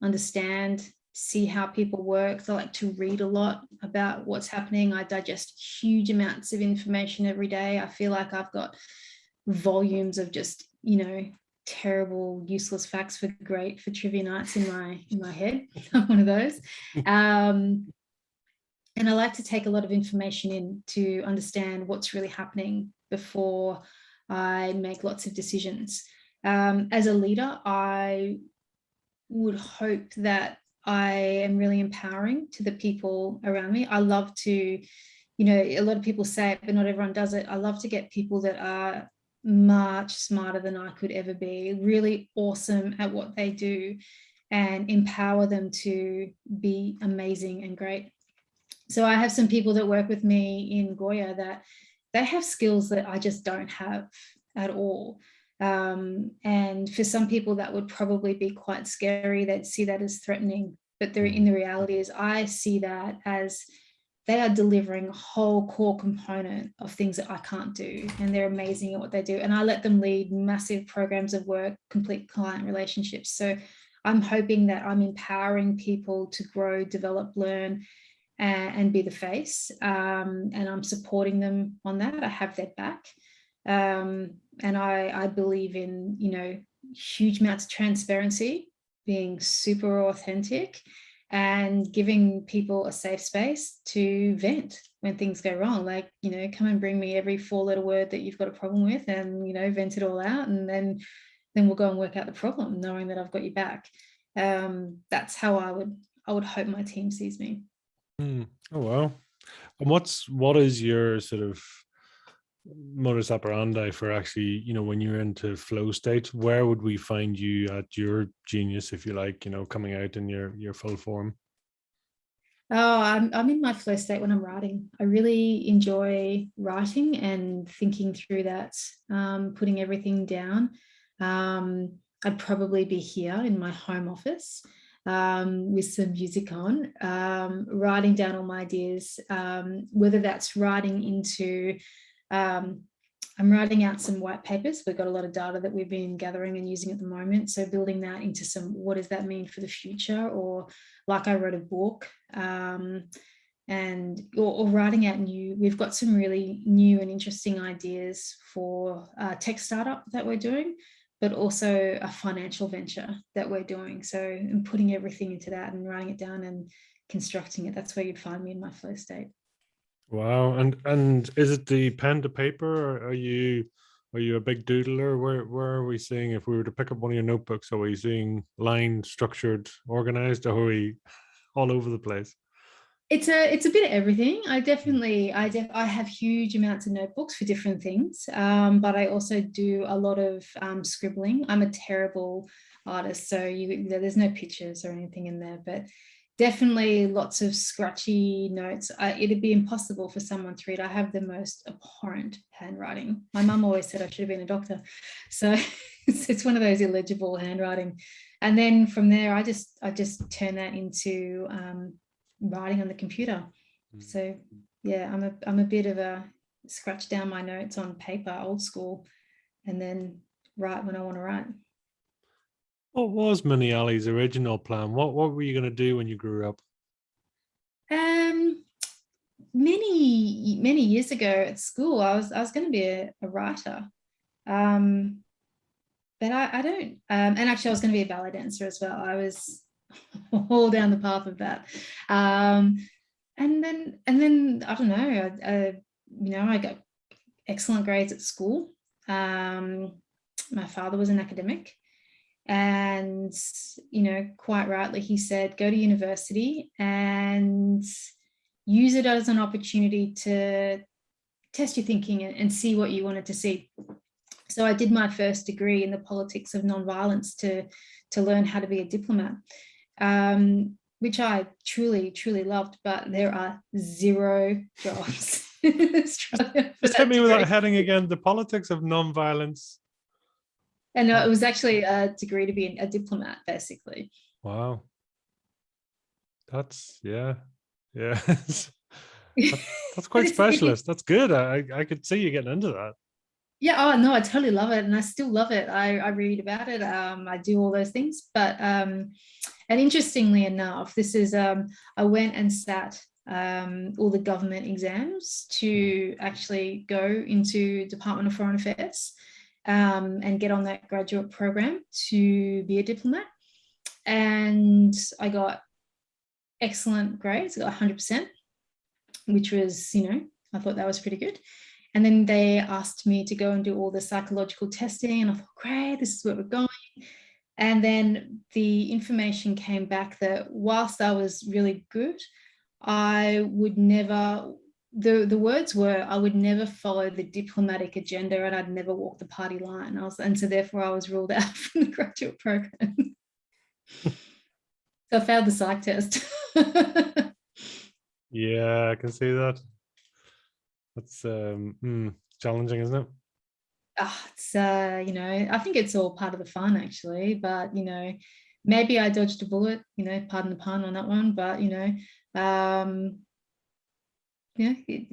understand, see how people work. I like to read a lot about what's happening. I digest huge amounts of information every day. I feel like I've got volumes of just, terrible, useless facts for trivia nights in my head. I'm one of those. And I like to take a lot of information in to understand what's really happening before I make lots of decisions. As a leader, I would hope that I am really empowering to the people around me. I love to, a lot of people say it, but not everyone does it. I love to get people that are much smarter than I could ever be, really awesome at what they do, and empower them to be amazing and great. So I have some people that work with me in Goya that they have skills that I just don't have at all. And for some people that would probably be quite scary. They'd see that as threatening, but in the reality is I see that as they are delivering a whole core component of things that I can't do, and they're amazing at what they do. And I let them lead massive programs of work, complete client relationships. So I'm hoping that I'm empowering people to grow, develop, learn, and be the face. And I'm supporting them on that. I have their back. And I believe in, huge amounts of transparency, being super authentic, and giving people a safe space to vent when things go wrong. Like, come and bring me every 4-letter word that you've got a problem with, and, vent it all out. And then we'll go and work out the problem, knowing that I've got your back. That's how I would hope my team sees me. Oh, wow. And what is your sort of modus operandi for actually, when you're into flow state? Where would we find you at your genius, if you like, coming out in your full form? Oh, I'm in my flow state when I'm writing. I really enjoy writing and thinking through that, putting everything down. I'd probably be here in my home office. with some music on, writing down all my ideas, whether that's writing into, I'm writing out some white papers. We've got a lot of data that we've been gathering and using at the moment. So building that into some, what does that mean for the future? Or like I wrote a book, or writing out we've got some really new and interesting ideas for a tech startup that we're doing, but also a financial venture that we're doing. So I'm putting everything into that and writing it down and constructing it. That's where you'd find me in my flow state. Wow. And is it the pen to paper, or are you a big doodler? Where are we seeing, if we were to pick up one of your notebooks, are we seeing line, structured, organized, or are we all over the place? It's a bit of everything. I have huge amounts of notebooks for different things, but I also do a lot of scribbling. I'm a terrible artist, so there's no pictures or anything in there, but definitely lots of scratchy notes. It'd be impossible for someone to read. I have the most abhorrent handwriting. My mum always said I should have been a doctor. So it's one of those illegible handwriting. And then from there, I just turn that into writing on the computer. So yeah, I'm a bit of a scratch down my notes on paper, old school, and then write when I want to write. What was Mini Ali's original plan? What were you going to do when you grew up? Many years ago at school, I was going to be a writer, but I don't. And actually, I was going to be a ballet dancer as well. I was all down the path of that, and then I don't know. I got excellent grades at school. My father was an academic. And, quite rightly, he said, go to university and use it as an opportunity to test your thinking and see what you wanted to see. So I did my first degree in the politics of nonviolence to learn how to be a diplomat, which I truly, truly loved, but there are zero jobs in Australia. Just hit me with that heading again, the politics of nonviolence. And it was actually a degree to be a diplomat, basically. Wow. That's, yeah. That's quite specialist. That's good. I could see you getting into that. Yeah, oh no, I totally love it, and I still love it. I read about it. I do all those things, but and interestingly enough, this is I went and sat all the government exams to actually go into Department of Foreign Affairs. And get on that graduate program to be a diplomat. And I got excellent grades. I got 100%, which was, I thought that was pretty good. And then they asked me to go and do all the psychological testing. And I thought, great, this is where we're going. And then the information came back that whilst I was really good, I would never... The words were, I would never follow the diplomatic agenda and I'd never walk the party line. And so therefore I was ruled out from the graduate program. So I failed the psych test. Yeah, I can see that. That's challenging, isn't it? It's I think it's all part of the fun actually, but maybe I dodged a bullet, pardon the pun on that one, but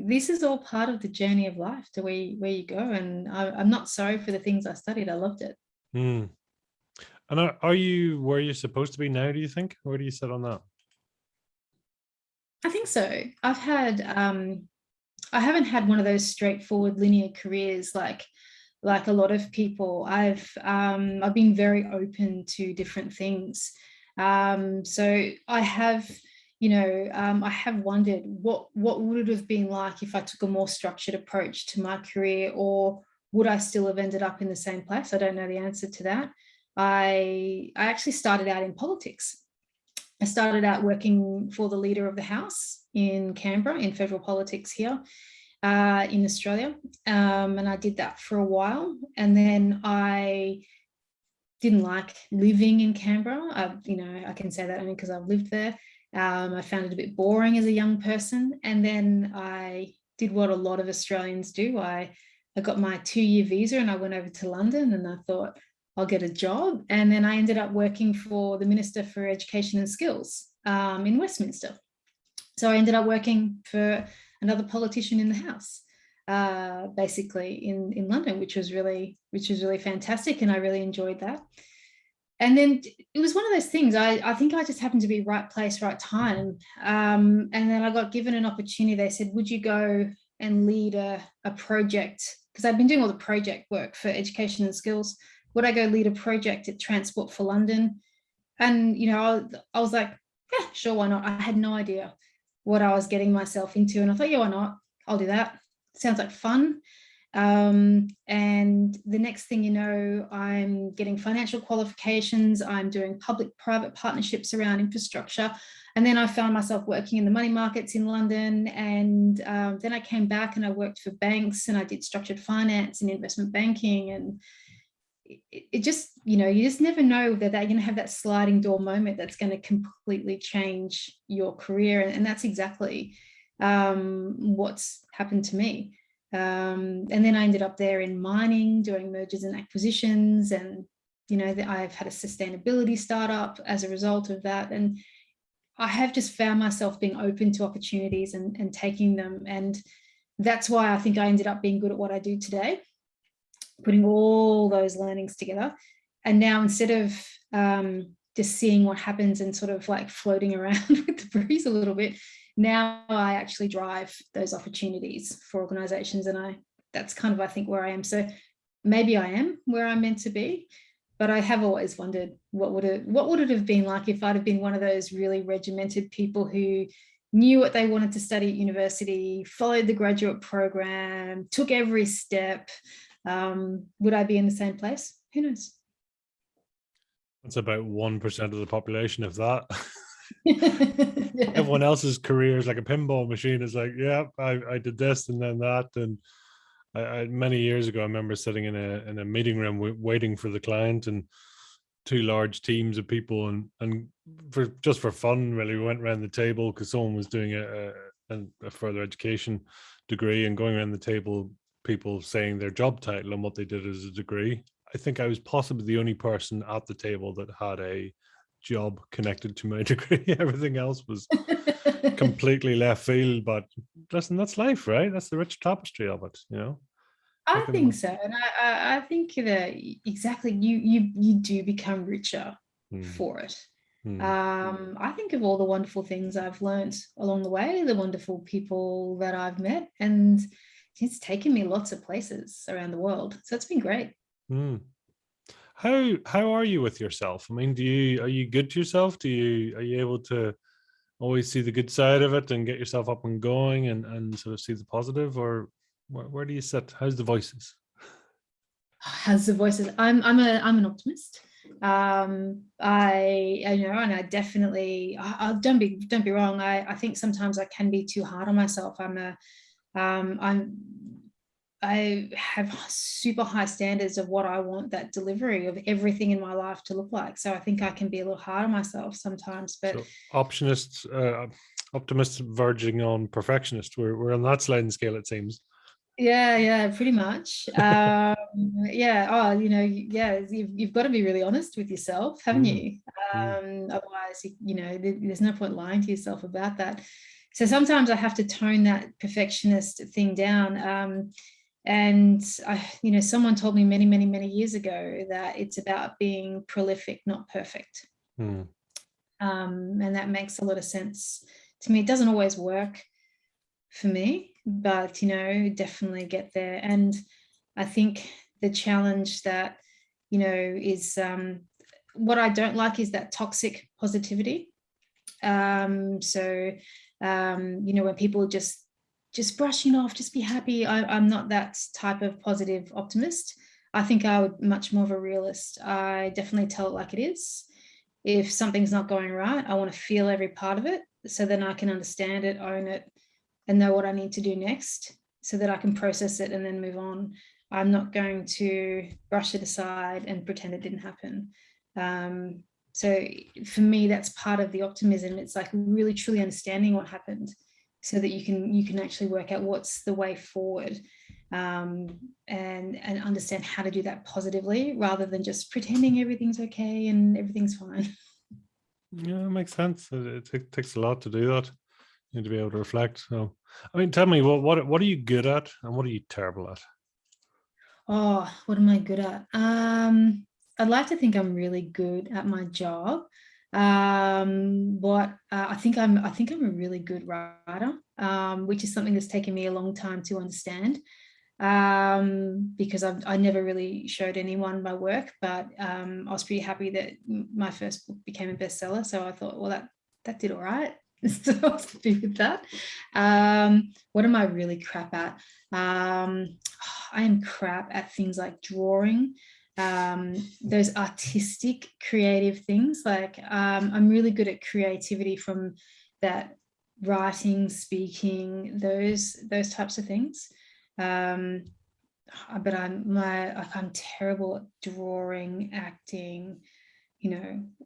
this is all part of the journey of life to where you go. And I'm not sorry for the things I studied. I loved it. And are you where you're supposed to be now, do you think? Where do you sit on that? I think so. I haven't had one of those straightforward linear careers like a lot of people. I've been very open to different things. So I have I have wondered what would it have been like if I took a more structured approach to my career, or would I still have ended up in the same place? I don't know the answer to that. I actually started out in politics. I started out working for the Leader of the House in Canberra, in federal politics here in Australia. And I did that for a while. And then I didn't like living in Canberra. I can say that only because I've lived there. I found it a bit boring as a young person. And then I did what a lot of Australians do. I got my 2-year visa and I went over to London, and I thought, I'll get a job. And then I ended up working for the Minister for Education and Skills in Westminster. So I ended up working for another politician in the House, basically in London, which was really fantastic, and I really enjoyed that. And then it was one of those things. I think I just happened to be right place, right time. And then I got given an opportunity. They said, would you go and lead a project? Because I've been doing all the project work for education and skills. Would I go lead a project at Transport for London? And, you know, I was like, yeah, sure, why not? I had no idea what I was getting myself into. And I thought, yeah, why not? I'll do that. Sounds like fun. And the next thing you know, I'm getting financial qualifications. I'm doing public-private partnerships around infrastructure. And then I found myself working in the money markets in London. And then I came back and I worked for banks, and I did structured finance and investment banking. And it just, you know, you just never know that you're going to have that sliding door moment that's going to completely change your career. And that's exactly what's happened to me. And then I ended up there in mining, doing mergers and acquisitions. And, you know, I've had a sustainability startup as a result of that. And I have just found myself being open to opportunities and taking them. And that's why I think I ended up being good at what I do today, putting all those learnings together. And now, instead of just seeing what happens and sort of like floating around with the breeze a little bit, now I actually drive those opportunities for organizations. And that's kind of, I think, where I am. So maybe I am where I'm meant to be, but I have always wondered what would it have been like if I'd have been one of those really regimented people who knew what they wanted to study at university, followed the graduate program, took every step. Would I be in the same place? Who knows? That's about 1% of the population, if that. Yeah. Everyone else's career is like a pinball machine. It's like, yeah, I did this and then that. And many years ago, I remember sitting in a meeting room waiting for the client, and two large teams of people, and for fun, really, we went around the table because someone was doing a further education degree, and going around the table, people saying their job title and what they did as a degree. I think I was possibly the only person at the table that had a job connected to my degree. Everything else was completely left field. But listen, that's life, right? That's the rich tapestry of it, you know. I think so. And I think that exactly, you do become richer for it. I think of all the wonderful things I've learned along the way, the wonderful people that I've met, and it's taken me lots of places around the world. So it's been great. How are you with yourself? I mean, are you good to yourself? Are you able to always see the good side of it and get yourself up and going and sort of see the positive, or where do you sit? How's the voices? How's the voices? I'm an optimist. I you know, and I definitely, don't be wrong. I think sometimes I can be too hard on myself. I have super high standards of what I want that delivery of everything in my life to look like. So I think I can be a little hard on myself sometimes. But so optimist verging on perfectionist. We're on that sliding scale, it seems. Yeah, pretty much. Yeah. Oh, you know, yeah, you've got to be really honest with yourself, haven't you? Otherwise, you know, there's no point lying to yourself about that. So sometimes I have to tone that perfectionist thing down. And you know, someone told me many years ago that it's about being prolific, not perfect. And that makes a lot of sense to me. It doesn't always work for me, but, you know, definitely get there. And I think the challenge that, you know, is what I don't like is that toxic positivity. So you know, when people just brushing off, just be happy. I'm not that type of positive optimist. I think I would much more of a realist. I definitely tell it like it is. If something's not going right, I want to feel every part of it, so then I can understand it, own it, and know what I need to do next, so that I can process it and then move on. I'm not going to brush it aside and pretend it didn't happen. So for me, that's part of the optimism. It's like really truly understanding what happened, so that you can actually work out what's the way forward. and understand how to do that positively rather than just pretending everything's okay and everything's fine. Yeah, it makes sense. It takes a lot to do that. You need to be able to reflect. So, I mean, tell me, what are you good at and what are you terrible at? Oh, what am I good at? I'd like to think I'm really good at my job. But I think I'm a really good writer, which is something that's taken me a long time to understand. Because I never really showed anyone my work, but I was pretty happy that my first book became a bestseller. So I thought, well, that did all right. So I was happy with that. What am I really crap at? I am crap at things like drawing, those artistic, creative things. Like I'm really good at creativity from that writing, speaking, those types of things. But I'm terrible at drawing, acting,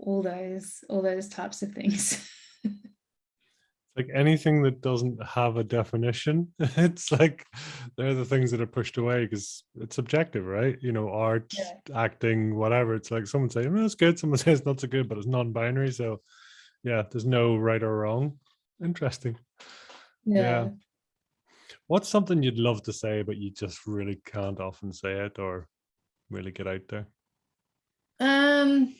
all those types of things. Like anything that doesn't have a definition, it's like they're the things that are pushed away because it's subjective, right? Art, Yeah. acting, whatever. It's like someone saying, "Oh, it's good," someone says not so good, but it's non-binary. So yeah, there's no right or wrong. Interesting. Yeah. Yeah. What's something you'd love to say, but you just really can't often say it or really get out there? Um,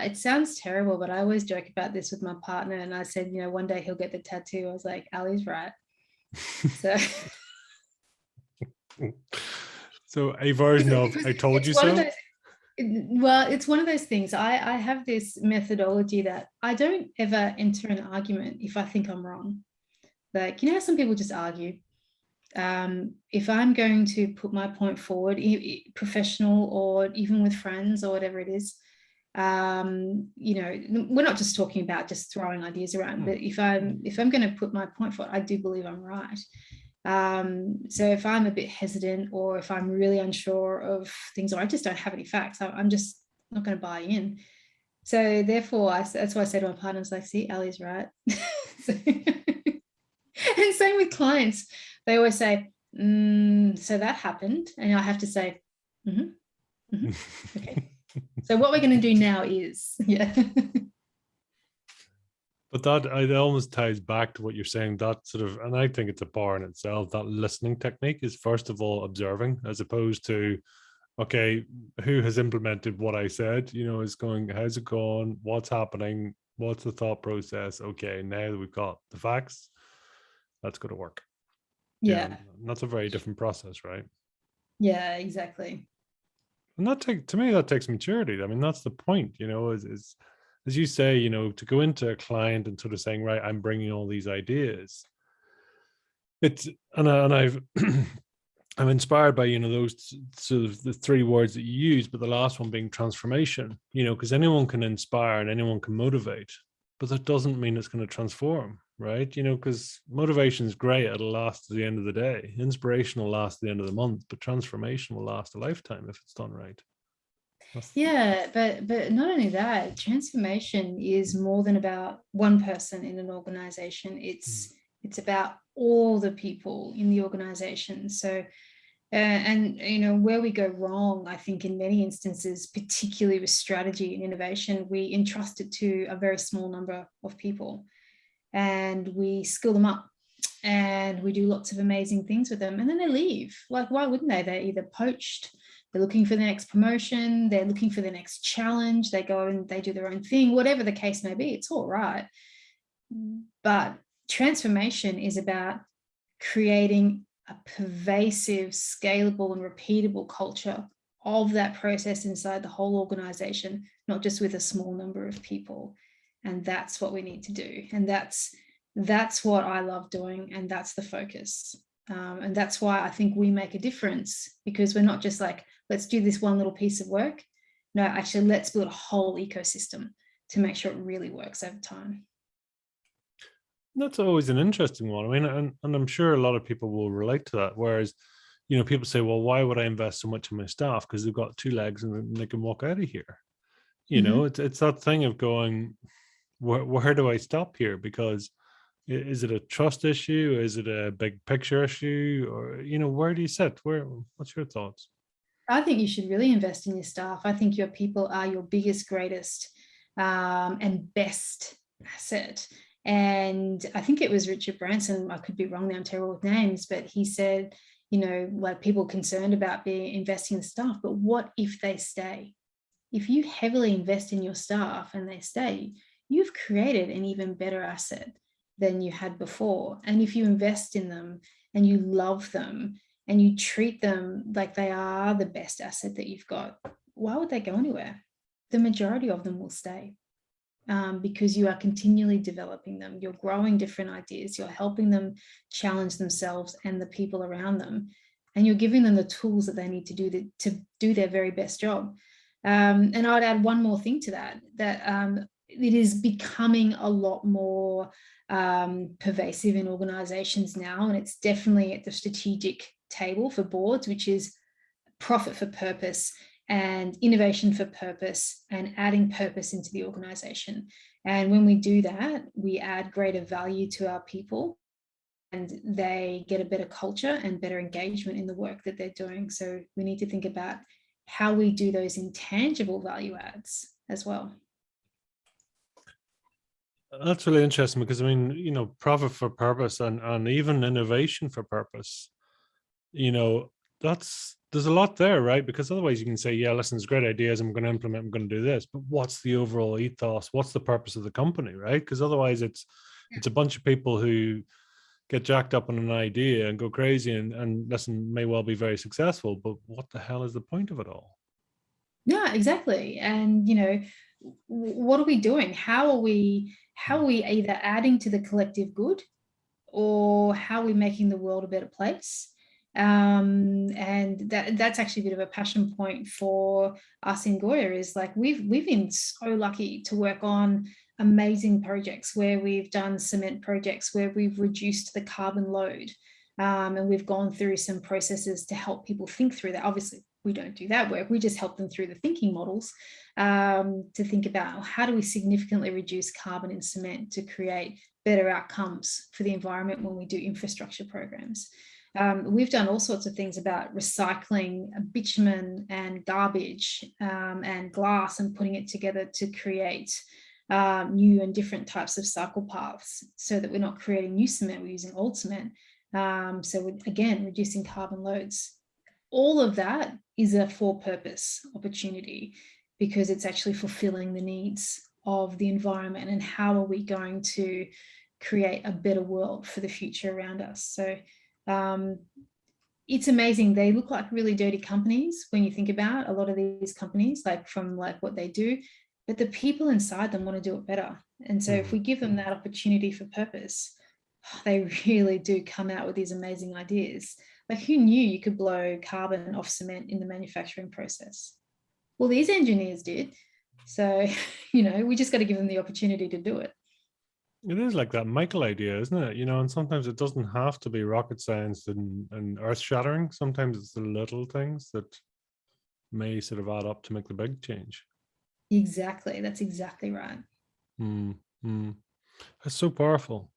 it sounds terrible, but I always joke about this with my partner, and I said, one day he'll get the tattoo. I was like, Ali's right. So So a version of "I told it's you one of so." those. Well, it's one of those things. I have this methodology that I don't ever enter an argument if I think I'm wrong. Like, how some people just argue. If I'm going to put my point forward, professional or even with friends or whatever it is, we're not just talking about just throwing ideas around, but if I'm going to put my point forward, I do believe I'm right. So if I'm a bit hesitant or if I'm really unsure of things or I just don't have any facts, I'm just not going to buy in. So therefore, that's why I say to my partners, like, see, Ali's right. And same with clients. They always say, so that happened. And I have to say, okay. So what we're going to do now is, yeah. But that it almost ties back to what you're saying. That sort of, and I think it's a bar in itself. That listening technique is first of all observing, as opposed to, okay, who has implemented what I said? Is going, how's it going? What's happening? What's the thought process? Okay, now that we've got the facts, let's go to work. Yeah, Yeah. and that's a very different process, right? Yeah, exactly. And to me, that takes maturity. I mean, that's the point, is as you say, to go into a client and sort of saying, right, I'm bringing all these ideas. It's and I've I'm inspired by those sort of the three words that you use, but the last one being transformation. Because anyone can inspire and anyone can motivate, but that doesn't mean it's going to transform, right? Because motivation is great; it'll last to the end of the day. Inspiration will last to the end of the month, but transformation will last a lifetime if it's done right. Yeah, but not only that, transformation is more than about one person in an organization. It's about all the people in the organization. So and where we go wrong, I think in many instances, particularly with strategy and innovation, we entrust it to a very small number of people and we skill them up and we do lots of amazing things with them and then they leave. Like, why wouldn't they? They're either poached, they're looking for the next promotion, they're looking for the next challenge, they go and they do their own thing, whatever the case may be. It's all right, but transformation is about creating a pervasive, scalable and repeatable culture of that process inside the whole organization, not just with a small number of people. And that's what we need to do. And that's what I love doing. And that's the focus. And that's why I think we make a difference, because we're not just like, let's do this one little piece of work. No, actually, let's build a whole ecosystem to make sure it really works over time. That's always an interesting one. I mean, and I'm sure a lot of people will relate to that. Whereas, people say, well, why would I invest so much in my staff? Because they've got two legs and they can walk out of here. Mm-hmm. It's that thing of going, where do I stop here? Because Is it a trust issue? Is it a big picture issue? Or, where do you sit? What's your thoughts? I think you should really invest in your staff. I think your people are your biggest, greatest, and best asset. And I think it was Richard Branson, I could be wrong there, I'm terrible with names, but he said, like people concerned about investing in staff, but what if they stay? If you heavily invest in your staff and they stay, you've created an even better asset than you had before. And if you invest in them and you love them and you treat them like they are the best asset that you've got, why would they go anywhere? The majority of them will stay, because you are continually developing them. You're growing different ideas. You're helping them challenge themselves and the people around them. And you're giving them the tools that they need to do their very best job. And I'd add one more thing to that, it is becoming a lot more pervasive in organizations now. And it's definitely at the strategic table for boards, which is profit for purpose and innovation for purpose and adding purpose into the organization. And when we do that, we add greater value to our people and they get a better culture and better engagement in the work that they're doing. So we need to think about how we do those intangible value adds as well. That's really interesting because profit for purpose and even innovation for purpose, there's a lot there, right? Because otherwise you can say, yeah, listen, it's great ideas, I'm going to implement, I'm going to do this, but what's the overall ethos? What's the purpose of the company, right? Because otherwise it's a bunch of people who get jacked up on an idea and go crazy and listen, may well be very successful, but what the hell is the point of it all? Yeah, exactly. And what are we doing? How are we either adding to the collective good, or how are we making the world a better place? And that's actually a bit of a passion point for us in Goya, is like we've been so lucky to work on amazing projects where we've done cement projects where we've reduced the carbon load, and we've gone through some processes to help people think through that. Obviously we don't do that work, we just help them through the thinking models, to think about how do we significantly reduce carbon in cement to create better outcomes for the environment when we do infrastructure programs. We've done all sorts of things about recycling bitumen and garbage, and glass, and putting it together to create new and different types of cycle paths, so that we're not creating new cement, we're using old cement. So again, reducing carbon loads. All of that is a for purpose opportunity, because it's actually fulfilling the needs of the environment and how are we going to create a better world for the future around us. So it's amazing. They look like really dirty companies when you think about a lot of these companies, like from like what they do, but the people inside them want to do it better. And so if we give them that opportunity for purpose, they really do come out with these amazing ideas. Like, who knew you could blow carbon off cement in the manufacturing process? Well, these engineers did. So, we just got to give them the opportunity to do it. It is like that Michael idea, isn't it? And sometimes it doesn't have to be rocket science and earth shattering. Sometimes it's the little things that may sort of add up to make the big change. Exactly. That's exactly right. That's so powerful.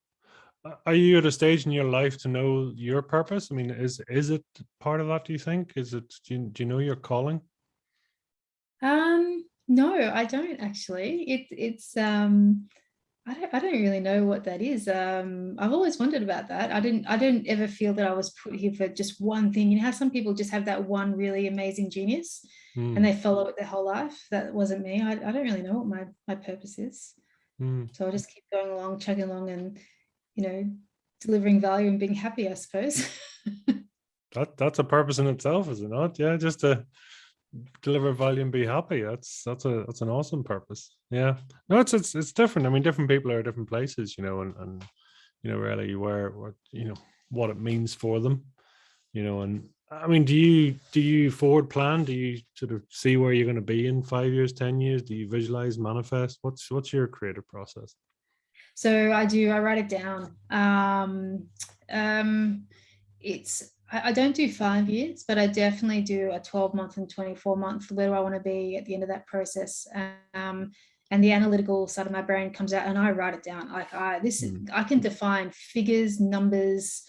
Are you at a stage in your life to know your purpose? I mean, is it part of that, do you think? Do you know your calling? No, I don't actually. I don't really know what that is. I've always wondered about that. I didn't ever feel that I was put here for just one thing. How some people just have that one really amazing genius and they follow it their whole life. That wasn't me. I don't really know what my purpose is. So I'll just keep going along, chugging along, and delivering value and being happy, I suppose. That's a purpose in itself, is it not? Yeah, just to deliver value and be happy. That's an awesome purpose. Yeah. No, it's different. I mean, different people are at different places, and really where what it means for them, and I mean, do you forward plan? Do you sort of see where you're going to be in 5 years, 10 years? Do you visualize, manifest? What's your creative process? So I write it down. I don't do 5 years, but I definitely do a 12-month and 24-month. Where do I want to be at the end of that process? and the analytical side of my brain comes out, and I write it down. Like I can define figures, numbers.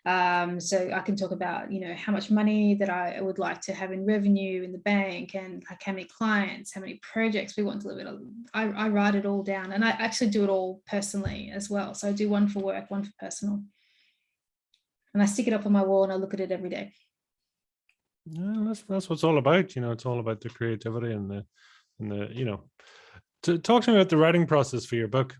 So I can talk about, how much money that I would like to have in revenue in the bank, and like how many clients, how many projects we want to deliver. I write it all down, and I actually do it all personally as well. So I do one for work, one for personal, and I stick it up on my wall and I look at it every day. Yeah, that's what it's all about. It's all about the creativity and the to talk to me about the writing process for your book.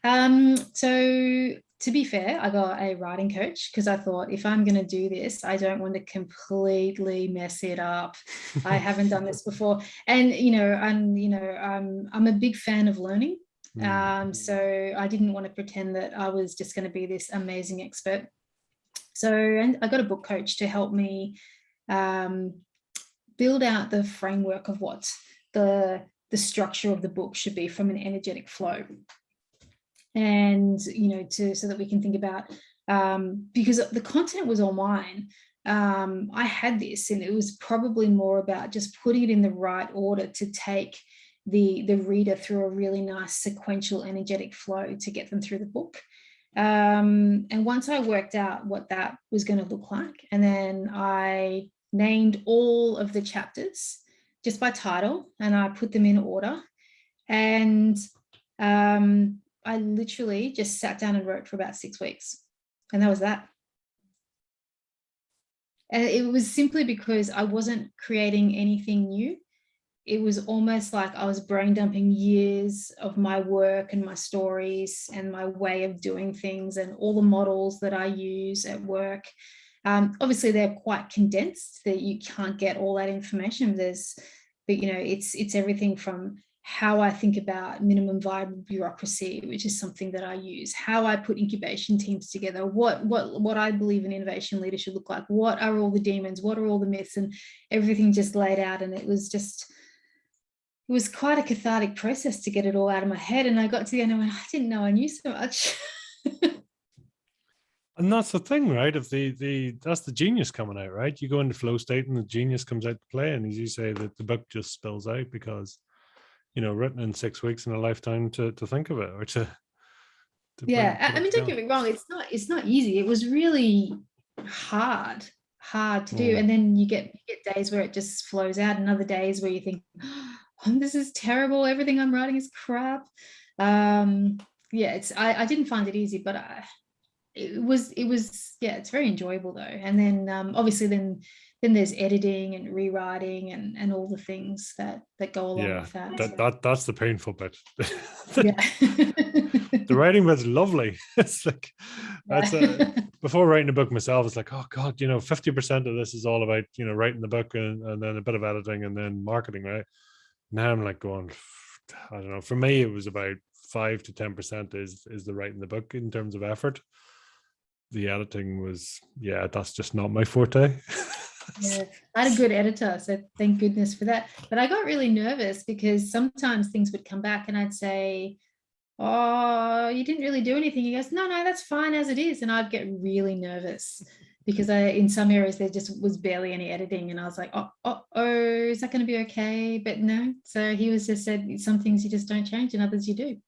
So to be fair, I got a writing coach because I thought, if I'm going to do this, I don't want to completely mess it up. I haven't done this before, and I'm a big fan of learning. So I didn't want to pretend that I was just going to be this amazing expert. So, and I got a book coach to help me build out the framework of what the structure of the book should be from an energetic flow. And, so that we can think about, because the content was all mine. I had this, and it was probably more about just putting it in the right order to take the reader through a really nice sequential energetic flow to get them through the book. And once I worked out what that was going to look like, and then I named all of the chapters just by title, and I put them in order. And I literally just sat down and wrote for about 6 weeks, and that was that. And it was simply because I wasn't creating anything new. It was almost like I was brain dumping years of my work and my stories and my way of doing things and all the models that I use at work. Obviously, they're quite condensed, that you can't get all that information. But it's everything from how I think about minimum viable bureaucracy, which is something that I use, how I put incubation teams together, what I believe an innovation leader should look like, what are all the demons, what are all the myths, and everything just laid out. And it was quite a cathartic process to get it all out of my head. And I got to the end and went, I didn't know I knew so much. And that's the thing, right? If that's the genius coming out, right? You go into flow state and the genius comes out to play. And as you say, that the book just spills out because, written in 6 weeks in a lifetime to think of it, or to yeah. I mean, don't get me wrong. It's not easy. It was really hard to do. And then you get days where it just flows out, and other days where you think, oh, this is terrible. Everything I'm writing is crap. I didn't find it easy, but it was it's very enjoyable though. And then obviously then there's editing and rewriting and all the things that go along with that. That's the painful bit. The writing bit's lovely. It's like before writing a book myself, it's like, oh God, 50% of this is all about writing the book and then a bit of editing and then marketing, right? Now I'm like going, I don't know. For me, it was about 5 to 10% is the writing the book in terms of effort. The editing was, that's just not my forte. Yeah, I had a good editor, so thank goodness for that. But I got really nervous because sometimes things would come back and I'd say, oh, you didn't really do anything. He goes, no, that's fine as it is. And I'd get really nervous because in some areas there just was barely any editing, and I was like, oh, is that going to be okay? But no. So he was just said, some things you just don't change and others you do.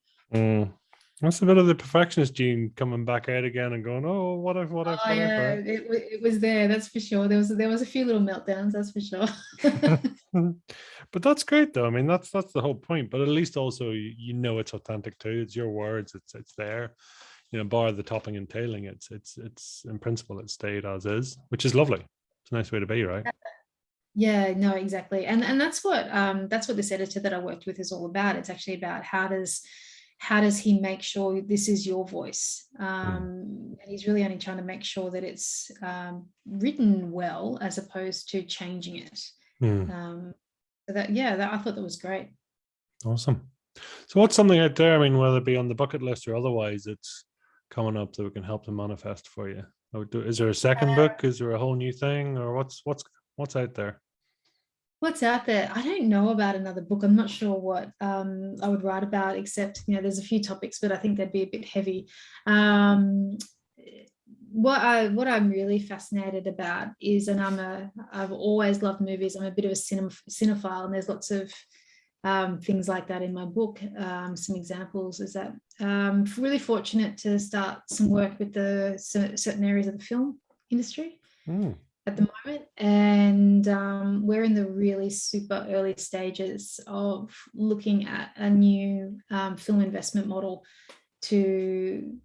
That's a bit of the perfectionist gene coming back out again and going, oh, what if. Yeah, it was there, that's for sure. There was a few little meltdowns, that's for sure. But that's great though. I mean, that's the whole point. But at least also it's authentic too. It's your words. It's there. Bar the topping and tailing. It's in principle it stayed as is, which is lovely. It's a nice way to be, right? Yeah, no, exactly. And that's what this editor that I worked with is all about. It's actually about how does he make sure this is your voice? And he's really only trying to make sure that it's written well as opposed to changing it. I thought that was great. Awesome. So what's something out there, I mean, whether it be on the bucket list or otherwise, it's coming up that we can help to manifest for you? Is there a second book? Is there a whole new thing? Or what's out there? What's out there? I don't know about another book. I'm not sure what I would write about, except there's a few topics, but I think they'd be a bit heavy. What I'm really fascinated about is, and I've always loved movies. I'm a bit of a cinephile, and there's lots of things like that in my book. Some examples is that really fortunate to start some work with the certain areas of the film industry at the moment, and we're in the really super early stages of looking at a new film investment model to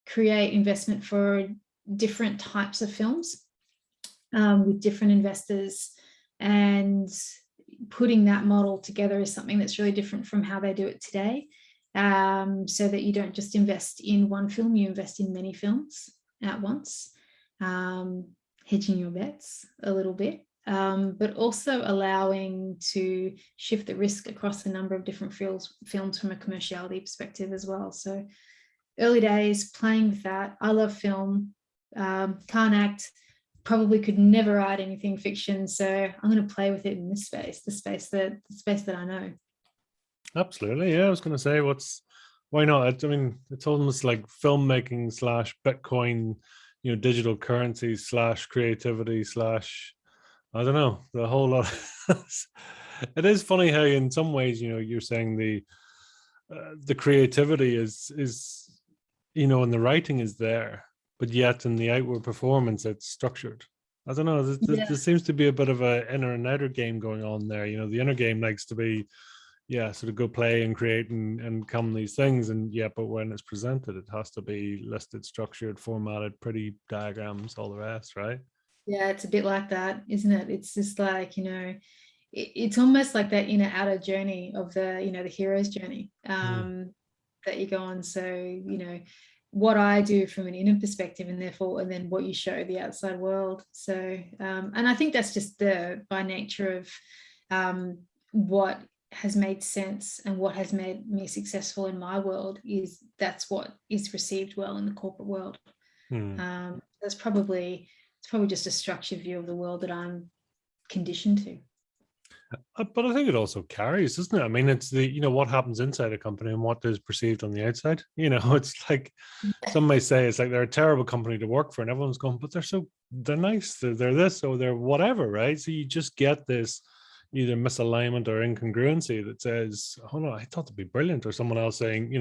create investment for different types of films with different investors, and putting that model together is something that's really different from how they do it today, so that you don't just invest in one film, you invest in many films at once, hedging your bets a little bit, but also allowing to shift the risk across a number of different films from a commerciality perspective as well. So early days playing with that. I love film, can't act, probably could never write anything fiction, so I'm going to play with it in this space, the space that I know. Absolutely, yeah. I was going to say, why not? I mean, it's almost like filmmaking / Bitcoin, digital currency / creativity / I don't know, the whole lot. It is funny how in some ways, you're saying the creativity is and the writing is there, but yet in the outward performance it's structured. I don't know, there seems to be a bit of a inner and outer game going on there. The inner game likes to be sort of go play and create and come these things, and but when it's presented it has to be listed, structured, formatted, pretty diagrams, all the rest, right? Yeah, it's a bit like that, isn't it? It's just like, it's almost like that inner outer journey of the hero's journey that you go on. So what I do from an inner perspective, and then what you show the outside world. So and I think that's just by nature of what has made sense and what has made me successful in my world, is that's what is received well in the corporate world. It's probably just a structured view of the world that I'm conditioned to. But I think it also carries, doesn't it? I mean, it's the what happens inside a company and what is perceived on the outside. It's like some may say it's like they're a terrible company to work for, and everyone's going, but they're nice, they're this, or they're whatever, right? So you just get this either misalignment or incongruency that says, oh no, I thought it'd be brilliant, or someone else saying,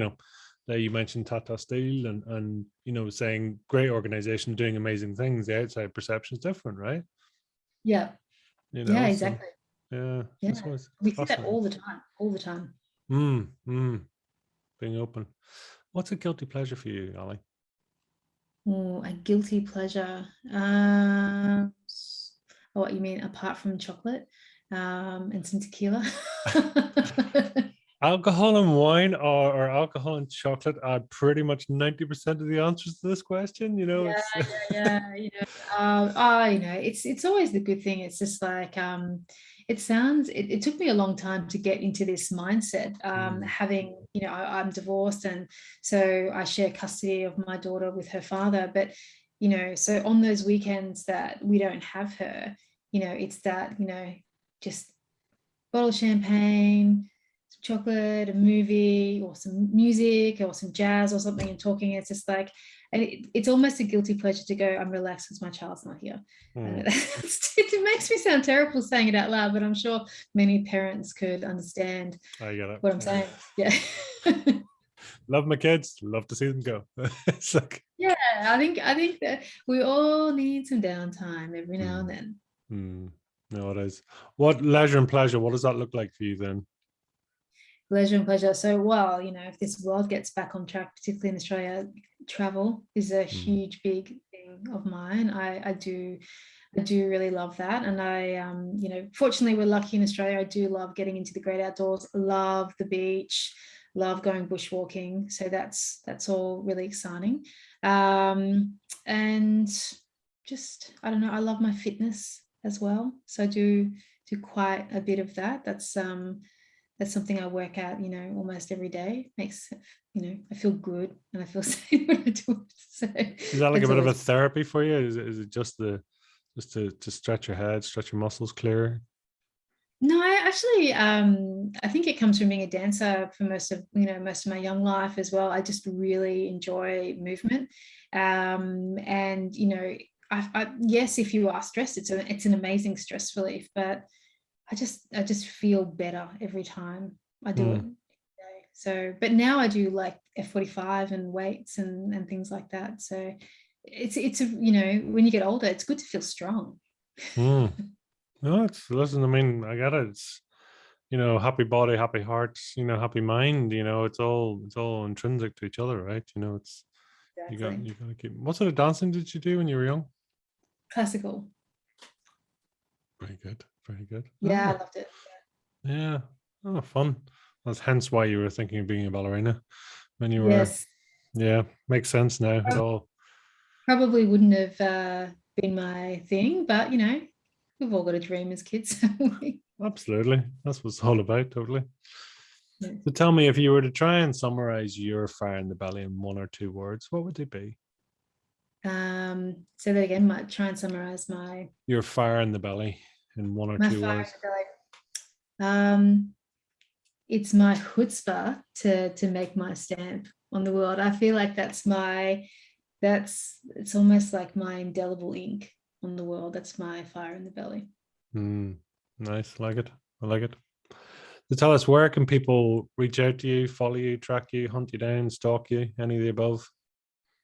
that you mentioned Tata Steel and saying great organization doing amazing things. The outside perception is different, right? Yeah. Yeah, exactly. So, yeah, it's we see that all the time. Being open. What's a guilty pleasure for you, Ali? Oh, a guilty pleasure. What you mean apart from chocolate and some tequila? Alcohol and wine or alcohol and chocolate are pretty much 90% of the answers to this question. Yeah. It's always the good thing. It's just like it took me a long time to get into this mindset. Having, I'm divorced, and so I share custody of my daughter with her father. But so on those weekends that we don't have her, it's that just bottle of champagne, some chocolate, a movie, or some music, or some jazz, or something, and talking. It's just like, and it's almost a guilty pleasure to go, I'm relaxed because my child's not here. It makes me sound terrible saying it out loud, but I'm sure many parents could understand what I'm saying. Yeah. Love my kids, love to see them go. It's like, I think that we all need some downtime every now and then. No, it is. What leisure and pleasure, what does that look like for you then? Leisure and pleasure. So, well, if this world gets back on track, particularly in Australia, travel is a huge, big thing of mine. I do really love that. And I, fortunately, we're lucky in Australia. I do love getting into the great outdoors, love the beach, love going bushwalking. So that's all really exciting. And just, I don't know, I love my fitness as well. So I do quite a bit of that. That's something I work at, almost every day. Makes, I feel good and I feel safe when I do it. So is that like a bit of a therapy for you? Is it just to stretch your head, stretch your muscles clearer? No, I actually, I think it comes from being a dancer for most of my young life as well. I just really enjoy movement. And, yes, if you are stressed, it's an amazing stress relief, but I just feel better every time I do it. Mm. So, but now I do like F45 and weights and things like that. So it's a, you know, when you get older, it's good to feel strong. Mm. No, listen, I mean, I get it. It's, happy body, happy heart, happy mind, it's all intrinsic to each other, right? It's Exactly. you got to keep. What sort of dancing did you do when you were young? Classical. Very good, very good. Yeah, I Oh, loved it. yeah. Oh, fun. That's hence why you were thinking of being a ballerina when you were. Yes. Yeah, makes sense now. It all. Probably wouldn't have been my thing, but you know, we've all got a dream as kids, haven't we? Absolutely. That's what it's all about, totally. Yeah. So tell me, if you were to try and summarize your fire in the belly in one or two words, what would they be? Say that again. Might try and summarize Your fire in the belly in one or my two fire words. in the belly. It's my chutzpah to make my stamp on the world. I feel like it's almost like my indelible ink on the world. That's my fire in the belly. Nice. Like it. I like it. So tell us, where can people reach out to you, follow you, track you, hunt you down, stalk you, any of the above?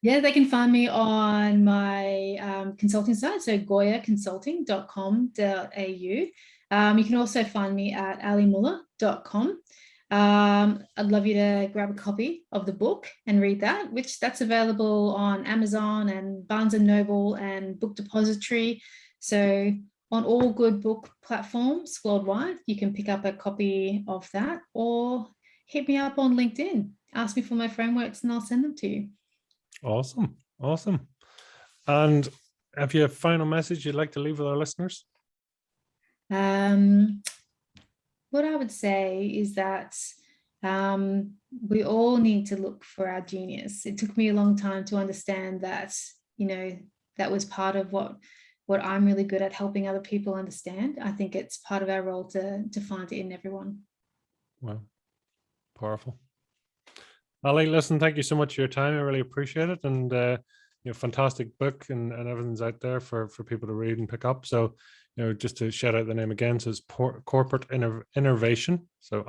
Yeah, they can find me on my consulting site, so goyaconsulting.com.au. You can also find me at alimuller.com. I'd love you to grab a copy of the book and read that, that's available on Amazon and Barnes and Noble and Book Depository. So on all good book platforms worldwide, you can pick up a copy of that, or hit me up on LinkedIn. Ask me for my frameworks and I'll send them to you. Awesome. Awesome. And have you a final message you'd like to leave with our listeners? What I would say is that we all need to look for our genius. It took me a long time to understand that, you know, that was part of what I'm really good at, helping other people understand. I think it's part of our role to find it in everyone. Well, powerful. Ali, listen, thank you so much for your time. I really appreciate it. And fantastic book, and everything's out there for people to read and pick up. So, just to shout out the name again, so it's Corporate Innovation. So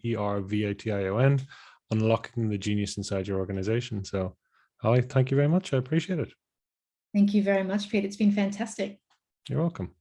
INNERVATION, unlocking the genius inside your organization. So, Ali, thank you very much. I appreciate it. Thank you very much, Pete. It's been fantastic. You're welcome.